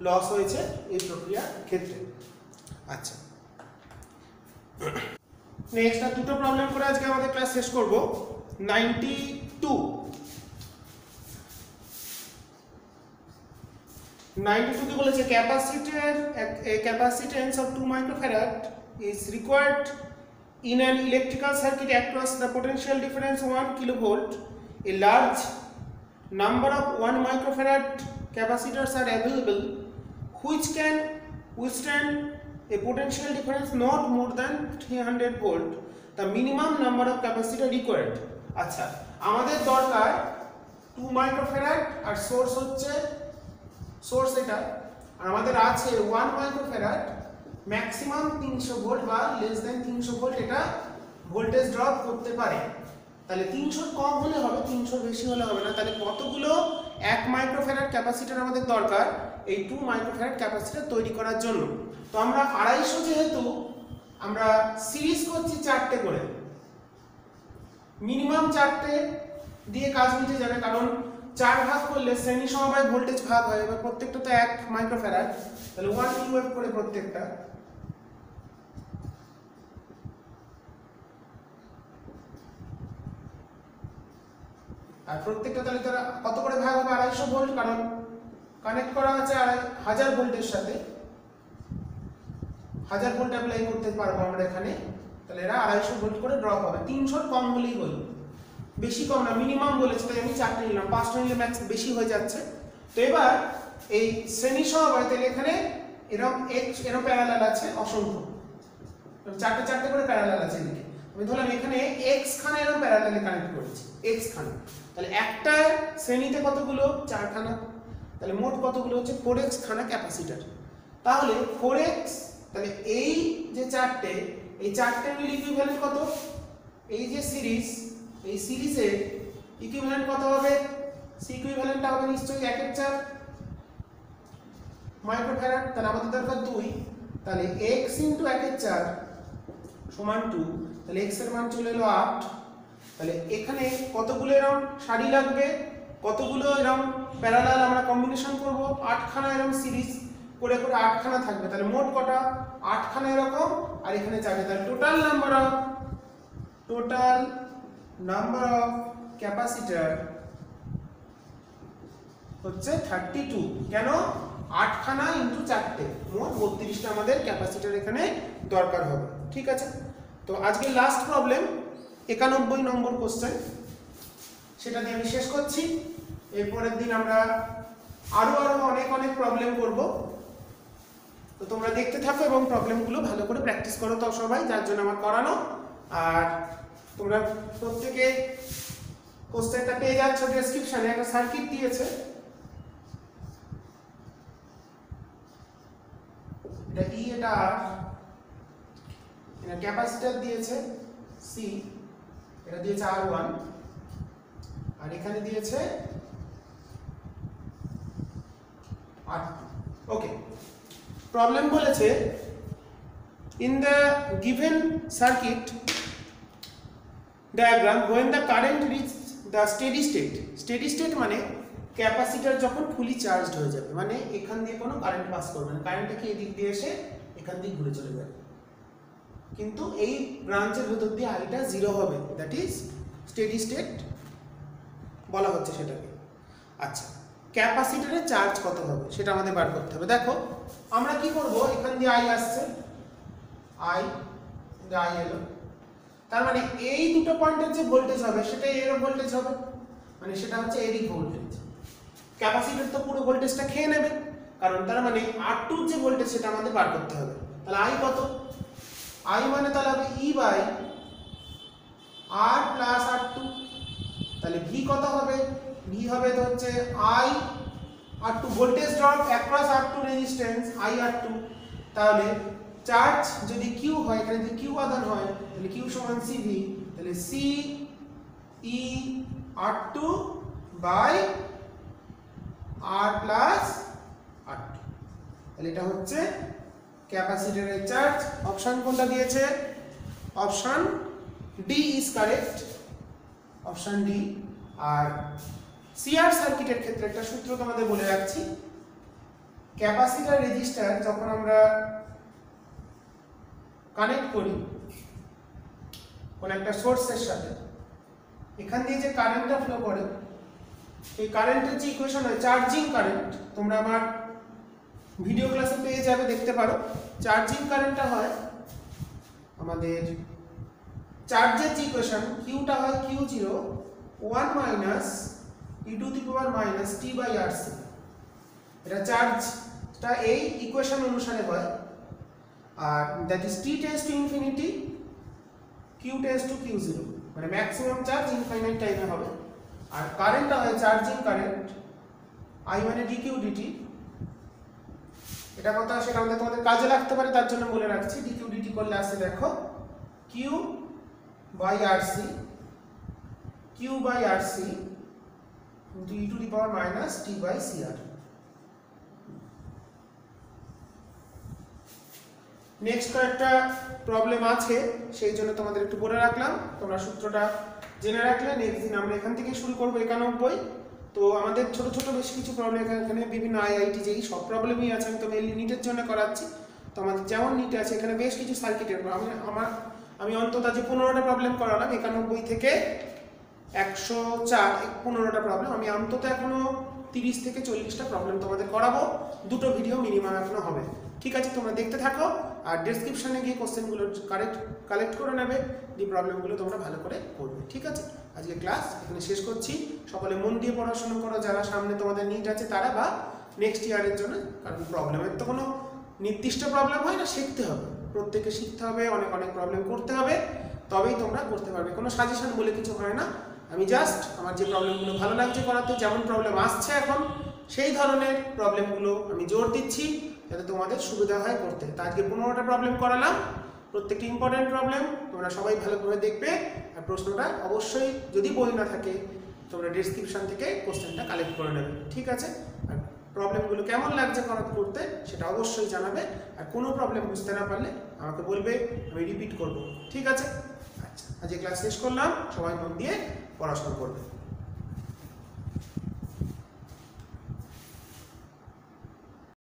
লস হয়েছে এই প্রক্রিয়ার ক্ষেত্রে। আচ্ছা, নেক্সট আর দুটো প্রবলেম করে আজকে আমাদের ক্লাস শেষ করব। 92 কি বলেছে, capacitance of 2 microfarad is required in an electrical circuit across the potential difference 1 kilovolt. A large number of 1 microfarad capacitors are available which can withstand a potential difference not more than 300 volt. The minimum number of capacitor required. আচ্ছা, আমাদের দরকার 2 microfarad আর source হচ্ছে source এটা, আর আমাদের আছে 1 microfarad, maximum 300 volt বা less than 300 volt এটা voltage drop করতে পারে। তাহলে 300 কম হলে হবে, 300 বেশি হলে হবে না। তাহলে কতগুলো 1 মাইক্রোফ্যারাড ক্যাপাসিটর আমাদের দরকার এই 2 মাইক্রোফ্যারাড ক্যাপাসিটর তৈরি করার জন্য। তো আমরা 250 যেহেতু আমরা সিরিজ করছি 4টে করে, মিনিমাম 4টে দিয়ে কাজ মিটে যাবে, কারণ 4 ভাগ করলে শ্রেণী সমবায় ভোল্টেজ ভাগ হয়। এবার প্রত্যেকটা তো 1 মাইক্রোফ্যারাড, তাহলে 1 ইউএফ করে প্রত্যেকটা। আর প্রত্যেকটা তাহলে তারা কত করে ভাগ হবে? 250 ভোল্ট, কারণ কানেক্ট করা আছে 1000 ভোল্টের সাথে। 1000 ভোল্ট অ্যাপ্লাই করতে পারবো আমরা এখানে, তাহলে এরা 250 ভোল্ট করে ড্রপ হবে। 300 কম হলেই হলো, বেশি কম না, মিনিমাম বলেছে তাই আমি 4টে নিলাম, 5টা নিলে ম্যাক্স বেশি হয়ে যাচ্ছে। তো এবার এই শ্রেণী সমবায় তাহলে এখানে এরকম এরকম প্যারালাল আছে অসংখ্য, 4টে করে প্যারালাল আছে এদিকে। আমি ধরলাম এখানে x খানা এরকম প্যারালালে কানেক্ট করেছি, x খানা, তাহলে একটা শ্রেণীতে কতগুলো? 4 খানা, তাহলে মোট কতগুলো হচ্ছে? 4x খানা ক্যাপাসিটর। তাহলে 4x, তাহলে এই যে 4টে, এই 4টে মিল ইকুইভ্যালেন্ট কত? এই যে সিরিজ, এই সিরিজের ইকুইভ্যালেন্ট কত হবে? সি ইকুইভ্যালেন্টটা হবে নিশ্চয়ই 1/4 মাইক্রোফ্যারাড, তাহলে আমাদের দরকার 2, তাহলে x * 1/4 সমান 2, তাহলে x এর মান চলে এলো 8। তাহলে এখানে কতগুলো এরকম সারি লাগবে, কতগুলো এরকম প্যারালাল আমরা কম্বিনেশন করব? 8 খানা এরকম সিরিজ করে 8 খানা থাকবে, তাহলে মোট কটা? 8 খানা এরকম, আর এখানে 4টে, তাহলে টোটাল নাম্বার অফ ক্যাপাসিটর হচ্ছে 32। কেন? 8 খানা ইনটু 4টে, মোট 32টা আমাদের ক্যাপাসিটর এখানে দরকার হবে। ঠিক আছে, তো আজকে লাস্ট প্রবলেম 91 নম্বর কোশ্চেন, সেটা দিয়ে আমি শেষ করছি। এরপরের দিন আমরা আরো অনেক প্রবলেম করব। তো তোমরা দেখতে থাকো এবং প্রবলেমগুলো ভালো করে প্র্যাকটিস করো তো সবাই, যার জন্য আমার করানো। আর তোমরা প্রত্যেকে কোশ্চেনটা পেয়ে যাচ্ছ ডেসক্রিপশনে, একটা সার্কিট দিয়েছে, এটা ই, এটা আর, এটা ক্যাপাসিটর দিয়েছে সি, এটা দিয়েছে R1, আর এখানে দিয়েছে R2। ওকে, প্রবলেম বলেছে in the given circuit diagram when the current reaches the steady state মানে ক্যাপাসিটর যখন ফুলি চার্জড হয়ে যাবে, মানে এখান দিয়ে কোনো কারেন্ট পাস করবে না, কারেন্টটা কি এদিক দিয়ে এসে এখান দিয়ে ঘুরে চলে যাবে, কিন্তু এই ব্রাঞ্চের ভেতর দিয়ে আইটা 0 হবে, দ্যাট ইজ স্টেডি স্টেট বলা হচ্ছে সেটাকে। আচ্ছা, ক্যাপাসিটরের চার্জ কত হবে সেটা আমাদের বার করতে হবে। দেখো আমরা কি করব, এখান দিয়ে আই আসছে, আই এলো, তার মানে এই দুটো পয়েন্টের যে ভোল্টেজ হবে সেটা এর ভোল্টেজ হবে, মানে সেটা হচ্ছে এরই ভোল্টেজ। ক্যাপাসিটর তো পুরো ভোল্টেজটা খেয়ে নেবে, কারণ তার মানে R2 এর যে ভোল্টেজ সেটা আমাদের বার করতে হবে। তাহলে আই কত? আই মানে তাহলে হবে E by R plus R2। তাহলে ভি কত হবে? ভি হবে তো হচ্ছে I R2 voltage drop across R2 resistance I R2। তাহলে চার্জ যদি কিউ হয়, এখানে যদি কিউ আধান হয়, তাহলে কিউ সমান সিভি, তাহলে C E R2 by R plus R2। তাহলে এটা হচ্ছে ক্যাপাসিটরের চার্জ। অপশন কোনটা দিয়েছে? Option D is correct, option D. আর সিআর সার্কিটের ক্ষেত্রে একটা সূত্র তোমাদের বলে রাখছি, ক্যাপাসিটর রেজিস্টার যখন আমরা কানেক্ট করি কোন একটা সোর্সের সাথে, এখান দিয়ে যে কারেন্টটা ফ্লো করে, এই কারেন্টের যে ইকুয়েশন হয় চার্জিং কারেন্ট, তোমরা আমার ভিডিও ক্লাসে পেয়ে যাবে, দেখতে পারো। চার্জিং কারেন্টটা হয় আমাদের চার্জের যে ইকুয়েশন, কিউটা হয় Q0 1 minus e to the power minus t by RC। এটা চার্জটা এই ইকুয়েশন অনুসারে হয়, আর that is t tends to infinity, q tends to Q0, মানে ম্যাক্সিমাম চার্জ ইনফাইনাইট টাইমে হবে। আর কারেন্টটা হয় চার্জিং কারেন্ট, I মানে dq dt। এটা কথা সেটা আমাদের তোমাদের কাজে লাগতে পারে, তার জন্য বলে রাখছি। dq dt করলে আসছে দেখো q by RC, q by RC into e to the power minus t by cr। Next কয়েকটা প্রবলেম আছে, সেই জন্য তোমাদের একটু বলে রাখলাম, তোমরা সূত্রটা জেনে রাখলে নেক্সট দিন আমরা এখান থেকে শুরু করবো 91। তো আমাদের ছোট ছোট বেশ কিছু প্রবলেম এখানে বিভিন্ন আইআইটি যেই সব প্রবলেমই আছে, আমি তো মেনলি নিটের জন্য করাচ্ছি। তো আমাদের যেমন নিটে আছে এখানে বেশ কিছু সার্কিটের আমি অন্তত যে 15টা প্রবলেম করালাম 91 থেকে 104, 15টা প্রবলেম আমি অন্তত এখনো 30 থেকে 40টা প্রবলেম তোমাদের করাবো, দুটো ভিডিও মিনিমাম এখনো হবে। ঠিক আছে, তোমরা দেখতে থাকো আর ডেসক্রিপশনে গিয়ে কোশ্চেনগুলো কালেক্ট করে নেবে, এই প্রবলেমগুলো তোমরা ভালো করে করবে। ঠিক আছে, আজকে ক্লাস এখানে শেষ করছি। সকলে মন দিয়ে পড়াশোনা করো, যারা সামনে তোমাদের নিট আছে তারা বা নেক্সট ইয়ারের জন্য, কারণ প্রবলেমের তো কোনো নির্দিষ্ট প্রবলেম হয় না, শিখতে হবে, প্রত্যেকে শিখতে হবে, অনেক অনেক প্রবলেম করতে হবে, তবেই তোমরা করতে পারবে। কোনো সাজেশন বলে কিছু হয় না, আমি জাস্ট আমার যে প্রবলেমগুলো ভালো লাগছে করাতে, যেমন প্রবলেম আসছে এখন সেই ধরনের প্রবলেমগুলো আমি জোর দিচ্ছি যাতে তোমাদের সুবিধা হয় করতে। তা আজকে 15টা প্রবলেম করালাম, প্রত্যেকটি ইম্পর্টেন্ট প্রবলেম, তোমরা সবাই ভালোভাবে দেখবে। আর প্রশ্নটা অবশ্যই যদি বই না থাকে তোমরা ডেসক্রিপশন থেকে কোশ্চেনটা কালেক্ট করে নেবে। ঠিক আছে, আর প্রবলেমগুলো কেমন লাগছে করতে সেটা অবশ্যই জানাবে। আর কোনো প্রবলেম বুঝতে না পারলে আমাকে বলবে, আমি রিপিট করব। ঠিক আছে, আচ্ছা আজকে ক্লাস শেষ করলাম, সবাই মন দিয়ে পড়াশোনা করবে।